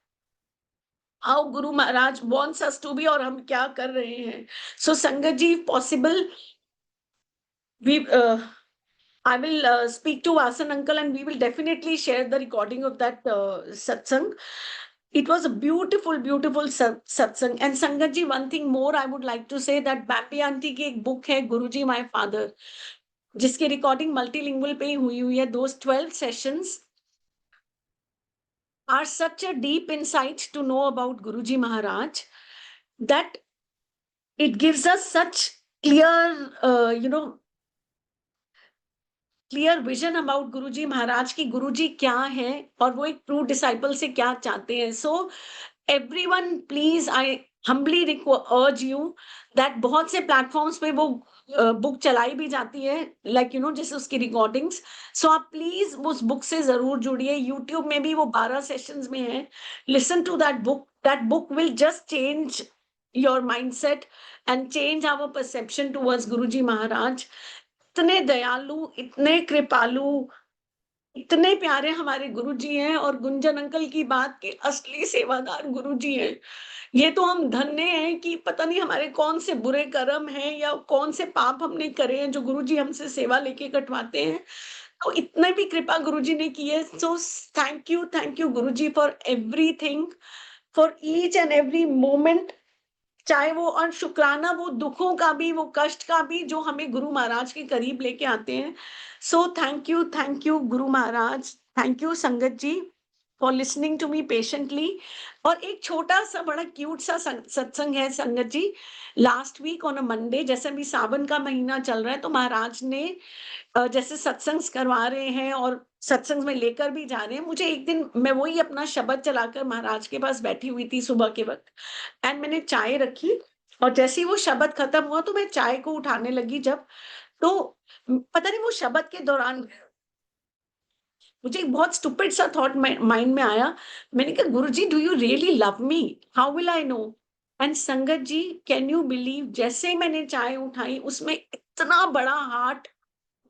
how Guru Maharaj wants us to be और हम क्या कर रहे हैं. सो संगत जी, possible I will speak to Vasan uncle and we will definitely share the recording of that satsang. It was a beautiful satsang. And Sangat ji, one thing more I would like to say that Bambi aunty की एक book है Guruji My Father, जिसकी recording multilingual पे हुई है. Those 12 sessions are such a deep insight to know about Guruji Maharaj that it gives us such clear clear vision about Guruji Maharaj की गुरुजी क्या है और वो एक ट्रू डिसाइपल से क्या चाहते हैं. So everyone please, I humbly urge you that बहुत से प्लेटफॉर्म्स पे वो बुक चलाई भी जाती है, लाइक जैसे उसकी रिकॉर्डिंग्स. सो आप प्लीज उस बुक से जरूर जुड़िए. यूट्यूब में भी वो 12 सेशंस में है. Listen to that book. That book will just change your mindset and change our perception towards Guruji Maharaj. इतने दयालु, इतने कृपालु, इतने प्यारे हमारे गुरुजी हैं और गुंजन अंकल की बात के असली सेवादार गुरुजी हैं। ये तो हम धन्य हैं कि पता नहीं हमारे कौन से बुरे कर्म हैं या कौन से पाप हमने करे हैं जो गुरुजी हमसे सेवा लेके कटवाते हैं। तो इतने भी कृपा गुरुजी ने की है। So thank you Guruji for everything, for each and every moment. चाहे वो, और शुक्राना वो दुखों का भी, वो कष्ट का भी जो हमें गुरु महाराज के करीब लेके आते हैं। सो thank you Guru Maharaj, thank you sangat ji for listening to me patiently. और एक छोटा सा बड़ा क्यूट सा सत्संग है sangat ji. Last week on a Monday, जैसे अभी सावन का महीना चल रहा है, तो महाराज ने जैसे सत्संग करवा रहे हैं और सत्संग में लेकर भी जा रहे हैं। मुझे एक दिन मैं वही अपना शब्द चलाकर महाराज के पास बैठी हुई थी सुबह के वक्त, एंड मैंने चाय रखी, और जैसे ही वो शब्द खत्म हुआ तो मैं चाय को उठाने लगी जब, तो पता नहीं वो शब्द के दौरान मुझे एक बहुत स्टूपिड सा थॉट माइंड में आया। मैंने कहा Guruji, do you really love me? How will I know? And संगत जी, कैन यू बिलीव, जैसे ही मैंने चाय उठाई उसमें इतना बड़ा हार्ट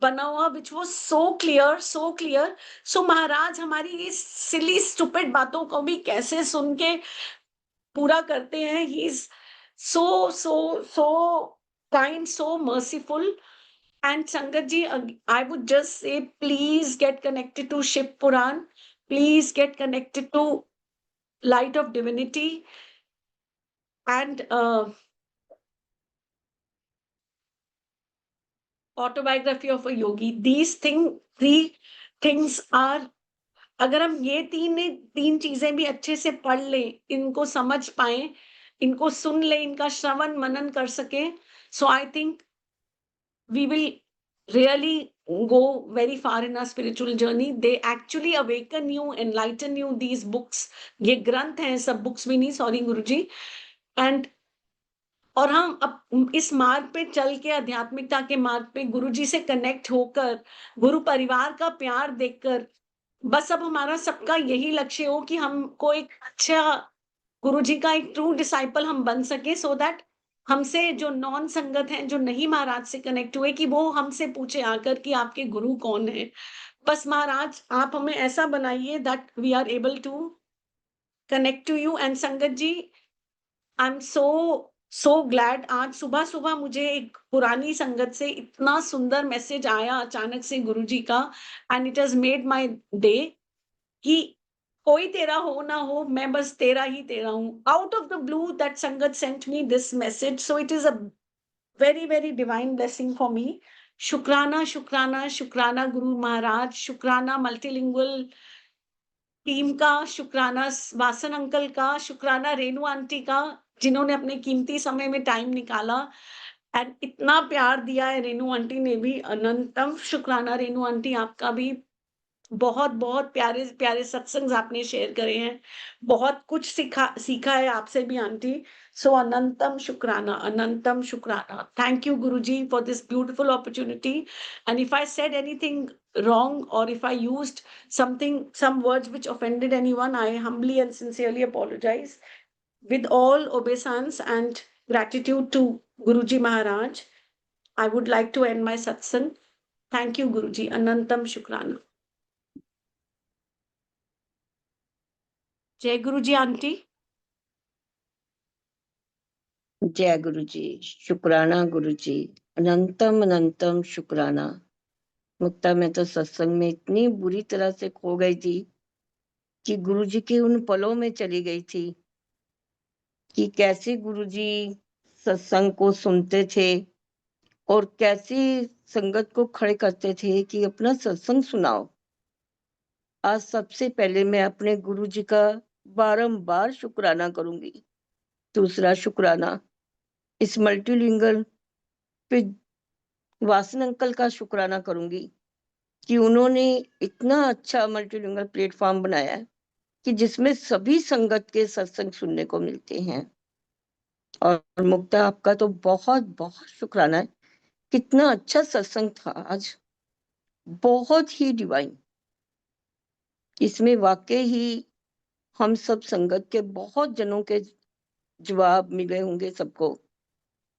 बना हुआ, which was so clear, so clear. So Maharaj हमारी ये सिली स्टूपिड बातों को भी कैसे सुन के पूरा करते हैं। He is so so so kind, so merciful. And संगत ji, I would just say please get connected to Shiv Puran, please get connected to light of divinity, and autobiography of a yogi. These three things are, अगर हम ये तीन चीजें भी अच्छे से पढ़ लें, इनको समझ पाए, इनको सुन लें, इनका श्रवण मनन कर सके, so I think we will really go very far in our spiritual journey. They actually awaken you, enlighten you, these books. ये ग्रंथ हैं, सब books भी नहीं, sorry गुरुजी। And और हम अब इस मार्ग पे चल के, आध्यात्मिकता के मार्ग पे गुरुजी से कनेक्ट होकर, गुरु परिवार का प्यार देखकर, बस अब हमारा सबका यही लक्ष्य हो कि हमको एक अच्छा गुरुजी का एक ट्रू डिसाइपल हम बन सके, सो दैट हमसे जो नॉन संगत हैं, जो नहीं महाराज से कनेक्ट हुए, कि वो हमसे पूछे आकर कि आपके गुरु कौन है। बस महाराज आप हमें ऐसा बनाइए that we are able to connect to you. And संगत जी, आई एम सो ग्लैड, आज सुबह सुबह मुझे एक पुरानी संगत से इतना सुंदर मैसेज आया अचानक से गुरुजी का, and it has made my day, कि कोई तेरा हो ना हो, मैं बस तेरा ही तेरा हूं। Out of the blue that sangat sent me this message, so it is a very very divine blessing for me. शुक्राना शुक्राना शुक्राना गुरु महाराज, शुक्राना मल्टीलिंगुअल टीम का, शुक्राना वासन अंकल का, शुक्राना रेनू आंटी का, जिन्होंने अपने कीमती समय में टाइम निकाला एंड इतना प्यार दिया है। रेनू आंटी ने भी अनंतम शुक्राना। रेनू आंटी आपका भी बहुत बहुत प्यारे प्यारे सत्संग आपने शेयर करे हैं, बहुत कुछ सीखा है आपसे भी आंटी। सो अनंतम शुक्राना, अनंतम शुक्राना। Thank you Guruji for this beautiful opportunity, and if I said anything wrong, or if I used some words which offended anyone, I humbly and sincerely apologize. With all obeisance and gratitude to Guruji Maharaj, I would like to end my satsang. Thank you Guruji, Anantam Shukrana. जय गुरुजी aunty. जय गुरु जी, शुक्राना गुरु जी, अनंतम अनंतम शुक्राना। मुक्ता, मैं तो सत्संग में इतनी बुरी तरह से खो गई थी कि गुरु जी के उन पलों में चली गई थी कि कैसे गुरु जी सत्संग को सुनते थे और कैसे संगत को खड़े करते थे कि अपना सत्संग सुनाओ। आज सबसे पहले मैं अपने गुरु जी का बारंबार शुक्राना करूंगी। दूसरा शुक्राना इस मल्टीलिंगल पे वासन अंकल का शुक्राना करूंगी कि उन्होंने इतना अच्छा मल्टीलिंगल प्लेटफॉर्म बनाया है कि जिसमें सभी संगत के सत्संग सुनने को मिलते हैं। और मुक्ता, आपका तो बहुत बहुत शुक्राना है, कितना अच्छा सत्संग था आज, बहुत ही डिवाइन। इसमें वाकई ही हम सब संगत के बहुत जनों के जवाब मिले होंगे सबको,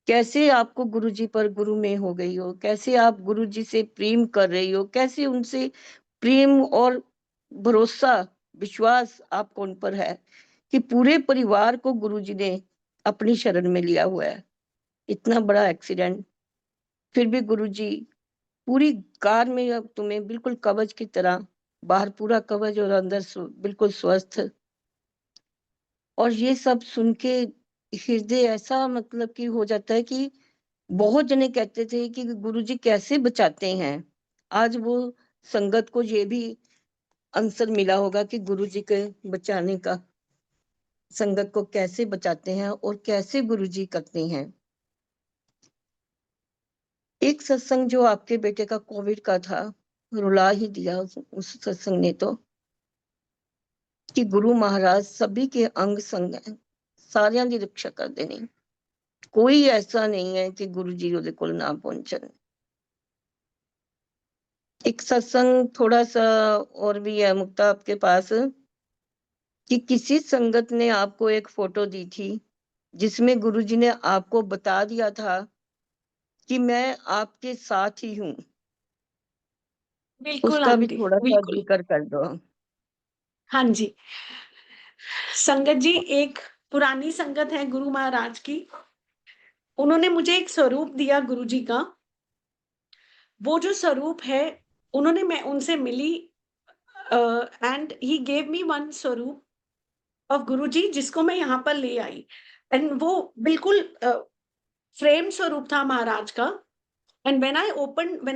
कैसे आपको गुरुजी पर गुरु में हो गई हो, कैसे आप गुरुजी से प्रेम कर रही हो, कैसे उनसे प्रेम और भरोसा, विश्वास आपको उन पर है कि पूरे परिवार को गुरुजी ने अपनी शरण में लिया हुआ है। इतना बड़ा एक्सीडेंट, फिर भी गुरुजी पूरी कार में अब तुम्हें बिल्कुल कवच की तरह, बाहर पूरा कवच और अंदर बिल्कुल स्वस्थ। और ये सब सुन के हृदय ऐसा मतलब कि हो जाता है कि बहुत जने कहते थे कि गुरुजी कैसे बचाते हैं। आज वो संगत को ये भी आंसर मिला होगा कि गुरुजी के बचाने का, संगत को कैसे बचाते हैं और कैसे गुरुजी करते हैं। एक सत्संग जो आपके बेटे का कोविड का था, रुला ही दिया उस सत्संग ने तो, कि गुरु महाराज सभी के अंग संग है, सारियां दी रक्षा करते नहीं, कोई ऐसा नहीं है कि गुरु जी ਉਹਦੇ ਕੋਲ ना पहुंचन। एक सत्संग थोड़ा सा और भी है मुक्ता आपके पास, कि किसी संगत ने आपको एक फोटो दी थी जिसमें गुरुजी ने आपको बता दिया था कि मैं आपके साथ ही हूँ। बिल्कुल उसका भी आंटी, थोड़ा सा बिल्कुल। जिक्र कर दो। हाँ जी। संगत जी, एक पुरानी संगत है गुरु महाराज की। उन्होंने मुझे एक स्वरूप दिया गुरुजी का। वो जो स्वरूप है, मैं उनसे मिली, and he gave me one swaroop of Guruji, जिसको मैं यहाँ पर ले आई। एंड वो बिल्कुल फ्रेम स्वरूप था महाराज का। And when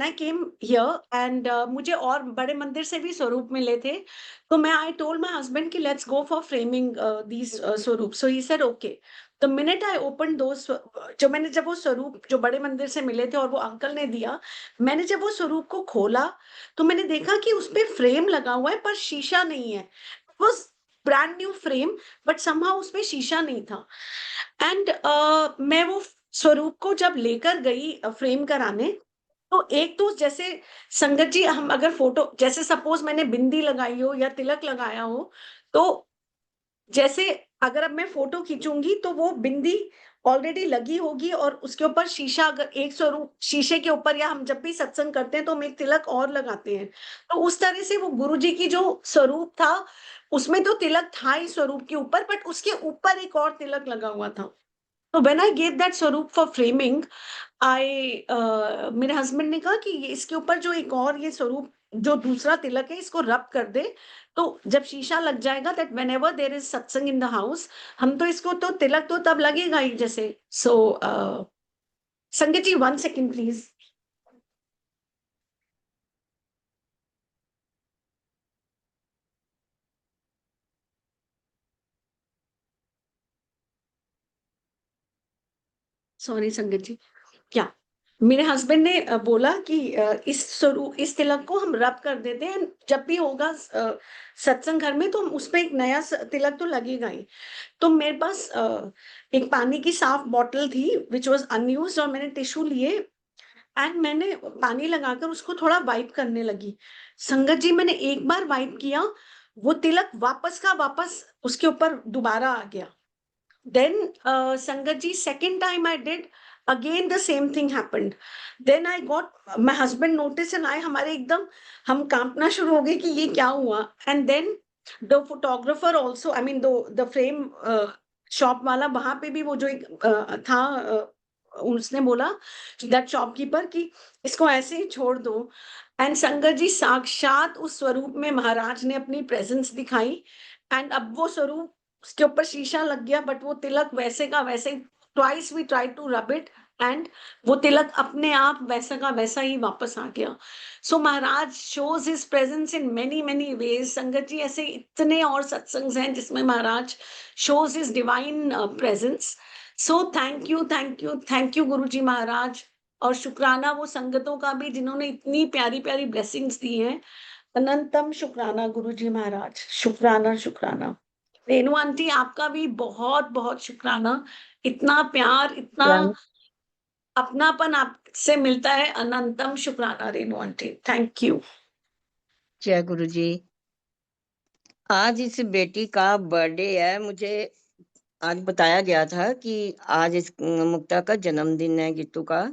I came here, and मुझे और बड़े मंदिर से भी स्वरूप मिले थे। तो मैं आई टोल्ड माय हस्बैंड कि let's go for framing these स्वरूप। So he said okay. The minute I open those, जब वो स्वरूप जो बड़े मंदिर से मिले थे और वो अंकल ने दिया, मैंने जब वो स्वरूप को खोला, तो मैंने देखा कि उसपे फ्रेम लगा हुआ है पर शीशा नहीं है। It was brand new frame, but somehow उसमें शीशा नहीं था। एंड मैं वो स्वरूप को जब लेकर गई फ्रेम कराने, तो एक तो जैसे संगत जी, हम अगर फोटो, जैसे सपोज मैंने बिंदी लगाई हो या तिलक लगाया हो, तो जैसे अगर अब मैं फोटो खींचूंगी तो वो बिंदी ऑलरेडी लगी होगी और उसके ऊपर शीशा, अगर एक स्वरूप शीशे के ऊपर, या हम जब भी सत्संग करते हैं तो हम एक तिलक और लगाते हैं। तो उस तरह से वो गुरु जी की जो स्वरूप था, उसमें तो तिलक था ही स्वरूप के ऊपर, बट उसके ऊपर एक और तिलक लगा हुआ था। तो व्हेन आई गेव दैट स्वरूप फॉर फ्रेमिंग, मेरे हस्बैंड ने कहा कि इसके ऊपर जो एक और ये स्वरूप, जो दूसरा तिलक है, इसको रब कर दे, तो जब शीशा लग जाएगा, दैट व्हेनेवर देयर इज सत्संग इन द हाउस, हम तो इसको, तो तिलक तो तब लगेगा ही जैसे। सो संगत जी, 1 सेकंड प्लीज। सॉरी संगत जी। क्या, मेरे हस्बैंड ने बोला कि इस तिलक को हम रब कर देते हैं, जब भी होगा सत्संग घर में, तो हम उस पे एक नया तिलक तो लगेगा ही। तो मेरे पास एक पानी की साफ बॉटल थी विच वाज अनयूज्ड, और मैंने टिश्यू लिए एंड मैंने पानी लगाकर उसको थोड़ा वाइप करने लगी। संगत जी, मैंने एक बार वाइप किया, वो तिलक वापस का वापस उसके ऊपर दोबारा आ गया। Then, Sangat ji, second time I did, again the same thing happened. Then I got, my husband noticed and I, हमारे एकदम हम कांपना शुरू हो गए कि ये क्या हुआ। And then the photographer also, I mean the frame shop वाला, वहां पे भी वो जो एक था, उसने बोला दैट शॉपकीपर कि इसको ऐसे ही छोड़ दो। एंड संगत जी, साक्षात उस स्वरूप में महाराज ने अपनी प्रेजेंस दिखाई। एंड अब वो स्वरूप, उसके ऊपर शीशा लग गया, बट वो तिलक वैसे का वैसे ही, twice we try to rub it, and वो तिलक अपने आप वैसा का वैसा ही वापस आ गया। So Maharaj shows his presence in many many ways. संगत जी, ऐसे इतने और सत्संग हैं जिसमें Maharaj shows his divine presence. So thank you, thank you, thank you Guru ji महाराज। और शुक्राना वो संगतों का भी जिन्होंने इतनी प्यारी प्यारी ब्लेसिंग्स दी हैं। अनंतम शुक्राना गुरु जी महाराज, शुक्राना शुक्राना। रेणु आंटी, आपका भी बहुत बहुत शुक्राना। इतना प्यार, इतना अपनापन आपसे मिलता है। अनंतम शुक्राना रेणु आंटी, थैंक यू। जय गुरु जी। आज इस बेटी का बर्थडे है, मुझे आज बताया गया था कि आज इस मुक्ता का जन्मदिन है, गीतू का।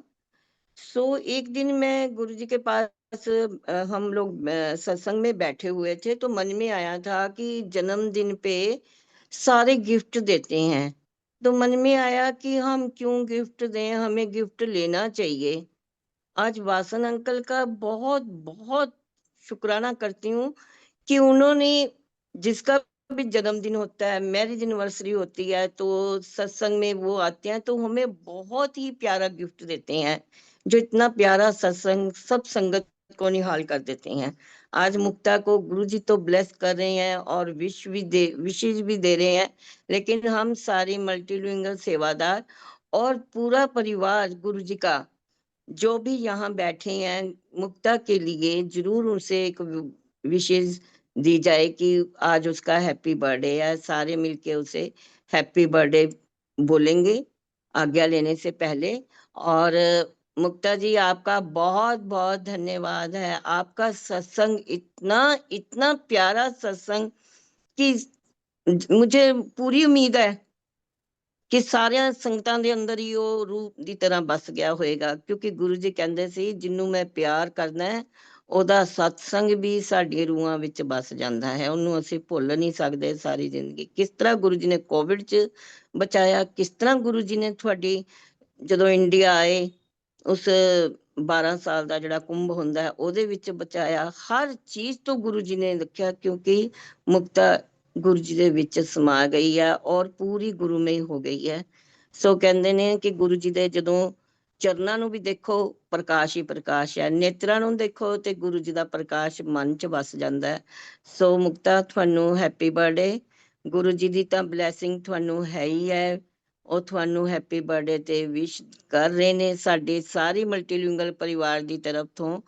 सो एक दिन मैं गुरु जी के पास हम लोग सत्संग में बैठे हुए थे तो मन में आया था कि जन्मदिन पे सारे गिफ्ट देते हैं। तो मन में आया कि हम क्यों गिफ्ट दें, हमें गिफ्ट लेना चाहिए। आज वासन अंकल का बहुत बहुत शुक्राना करती हूँ कि उन्होंने, जिसका भी जन्मदिन होता है, मैरिज एनिवर्सरी होती है, तो सत्संग में वो आते हैं तो हमें बहुत ही प्यारा गिफ्ट देते हैं, जो इतना प्यारा सत्संग सब संगत को निहाल कर देते हैं। आज मुक्ता को गुरुजी तो ब्लेस कर रहे हैं और विशेष भी दे रहे हैं, लेकिन हम सारे मल्टीलिंगुअल सेवादार और पूरा परिवार गुरुजी का जो भी यहाँ बैठे हैं, मुक्ता के लिए जरूर उनसे एक विशेष दी जाए कि आज उसका हैप्पी बर्थडे है। सारे मिलके उसे हैप्पी बर्थडे बोलेंगे आज्ञा लेने से पहले। और मुक्ता जी, आपका बहुत बहुत धन्यवाद है। आपका सत्संग इतना इतना प्यारा सत्संग कि मुझे पूरी उम्मीद है ਕਿ ਸਾਰਿਆਂ ਸੰਗਤਾਂ ਦੇ ਅੰਦਰ ਹੀ ਉਹ ਰੂਹ ਦੀ ਤਰ੍ਹਾਂ ਬਸ ਗਿਆ ਹੋਏਗਾ, ਕਿਉਂਕਿ ਗੁਰੂ ਜੀ ਕਹਿੰਦੇ ਸੀ ਜਿਹਨੂੰ ਮੈਂ ਪਿਆਰ ਕਰਨਾ ਹੈ ਉਹਦਾ ਸਤਸੰਗ ਵੀ ਸਾਡੀਆਂ ਰੂਹਾਂ ਵਿੱਚ ਬਸ ਜਾਂਦਾ ਹੈ, ਉਹਨੂੰ ਅਸੀਂ ਭੁੱਲ ਨਹੀਂ ਸਕਦੇ ਸਾਰੀ ਜ਼ਿੰਦਗੀ। ਕਿਸ ਤਰ੍ਹਾਂ ਗੁਰੂ ਜੀ ਨੇ ਕੋਵਿਡ 'ਚ ਬਚਾਇਆ, ਕਿਸ ਤਰ੍ਹਾਂ ਗੁਰੂ ਜੀ ਨੇ ਤੁਹਾਡੀ ਜਦੋਂ ਇੰਡੀਆ ਆਏ ਉਸ 12 ਸਾਲ ਦਾ ਜਿਹੜਾ ਕੁੰਭ ਹੁੰਦਾ ਹੈ ਉਹਦੇ ਵਿੱਚ ਬਚਾਇਆ, ਹਰ ਚੀਜ਼ ਤੋਂ ਗੁਰੂ ਜੀ ਨੇ ਰੱਖਿਆ, ਕਿਉਂਕਿ ਮੁਕਤਾ ਗੁਰੂ ਜੀ ਦੇ ਵਿੱਚ ਸਮਾ ਗਈ ਹੈ ਔਰ ਪੂਰੀ ਗੁਰੂਮਈ ਹੋ ਗਈ ਹੈ। ਸੋ ਕਹਿੰਦੇ ਨੇ ਕਿ ਗੁਰੂ ਜੀ ਦੇ ਜਦੋਂ ਚਰਨਾਂ ਨੂੰ ਵੀ ਦੇਖੋ ਪ੍ਰਕਾਸ਼ ਹੀ ਪ੍ਰਕਾਸ਼ ਹੈ, ਨੇਤਰਾਂ ਨੂੰ ਦੇਖੋ ਤੇ ਗੁਰੂ ਜੀ ਦਾ ਪ੍ਰਕਾਸ਼ ਮਨ 'ਚ ਵਸ ਜਾਂਦਾ ਹੈ। ਸੋ ਮੁਕਤਾ, ਤੁਹਾਨੂੰ ਹੈਪੀ ਬਰਥਡੇ। ਗੁਰੂ ਜੀ ਦੀ ਤਾਂ ਬਲੈਸਿੰਗ ਤੁਹਾਨੂੰ ਹੈ ਹੀ ਹੈ, ਉਹ ਤੁਹਾਨੂੰ ਹੈਪੀ ਬਰਥਡੇ ਤੇ ਵਿਸ਼ ਕਰ ਰਹੇ ਨੇ ਸਾਡੇ ਸਾਰੇ ਮਲਟੀਲਿੰਗੁਅਲ ਪਰਿਵਾਰ ਦੀ ਤਰਫ ਤੋਂ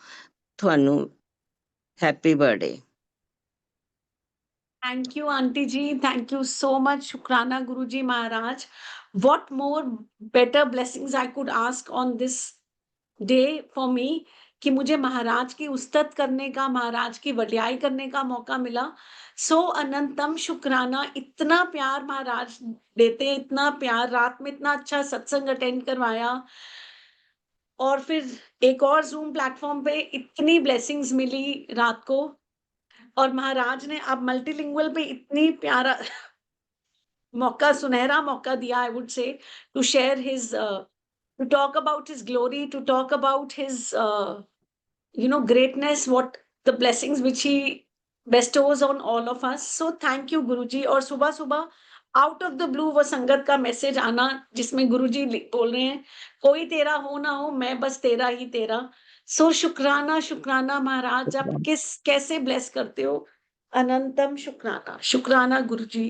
ਤੁਹਾਨੂੰ happy birthday. Thank you, Auntie Ji. Thank you so much, Shukrana Guruji Maharaj. What more better blessings I could ask on this day for me कि मुझे महाराज की उस्तत करने का, महाराज की वड्याई करने का मौका मिला। सो अनंतम शुक्राना। इतना प्यार महाराज देते हैं, इतना प्यार, रात में इतना अच्छा सत्संग अटेंड करवाया और फिर एक और ज़ूम प्लेटफ़ॉर्म पे इतनी ब्लेसिंग्स मिली रात को, और महाराज ने अब मल्टीलिंगुअल पे इतनी प्यारा मौका, सुनहरा मौका दिया, I would say, to share his to talk about his glory, to talk about his greatness, what the blessings which he bestows on all of us. So thank you Guruji। और सुबह सुबह आउट ऑफ द ब्लू वो संगत का message आना जिसमें गुरुजी बोल रहे हैं कोई तेरा हो ना हो, मैं बस तेरा ही तेरा। सो शुक्राना, शुक्राना महाराज, आप कैसे ब्लेस करते हो। अनंतम शुक्राना, शुक्राना गुरुजी।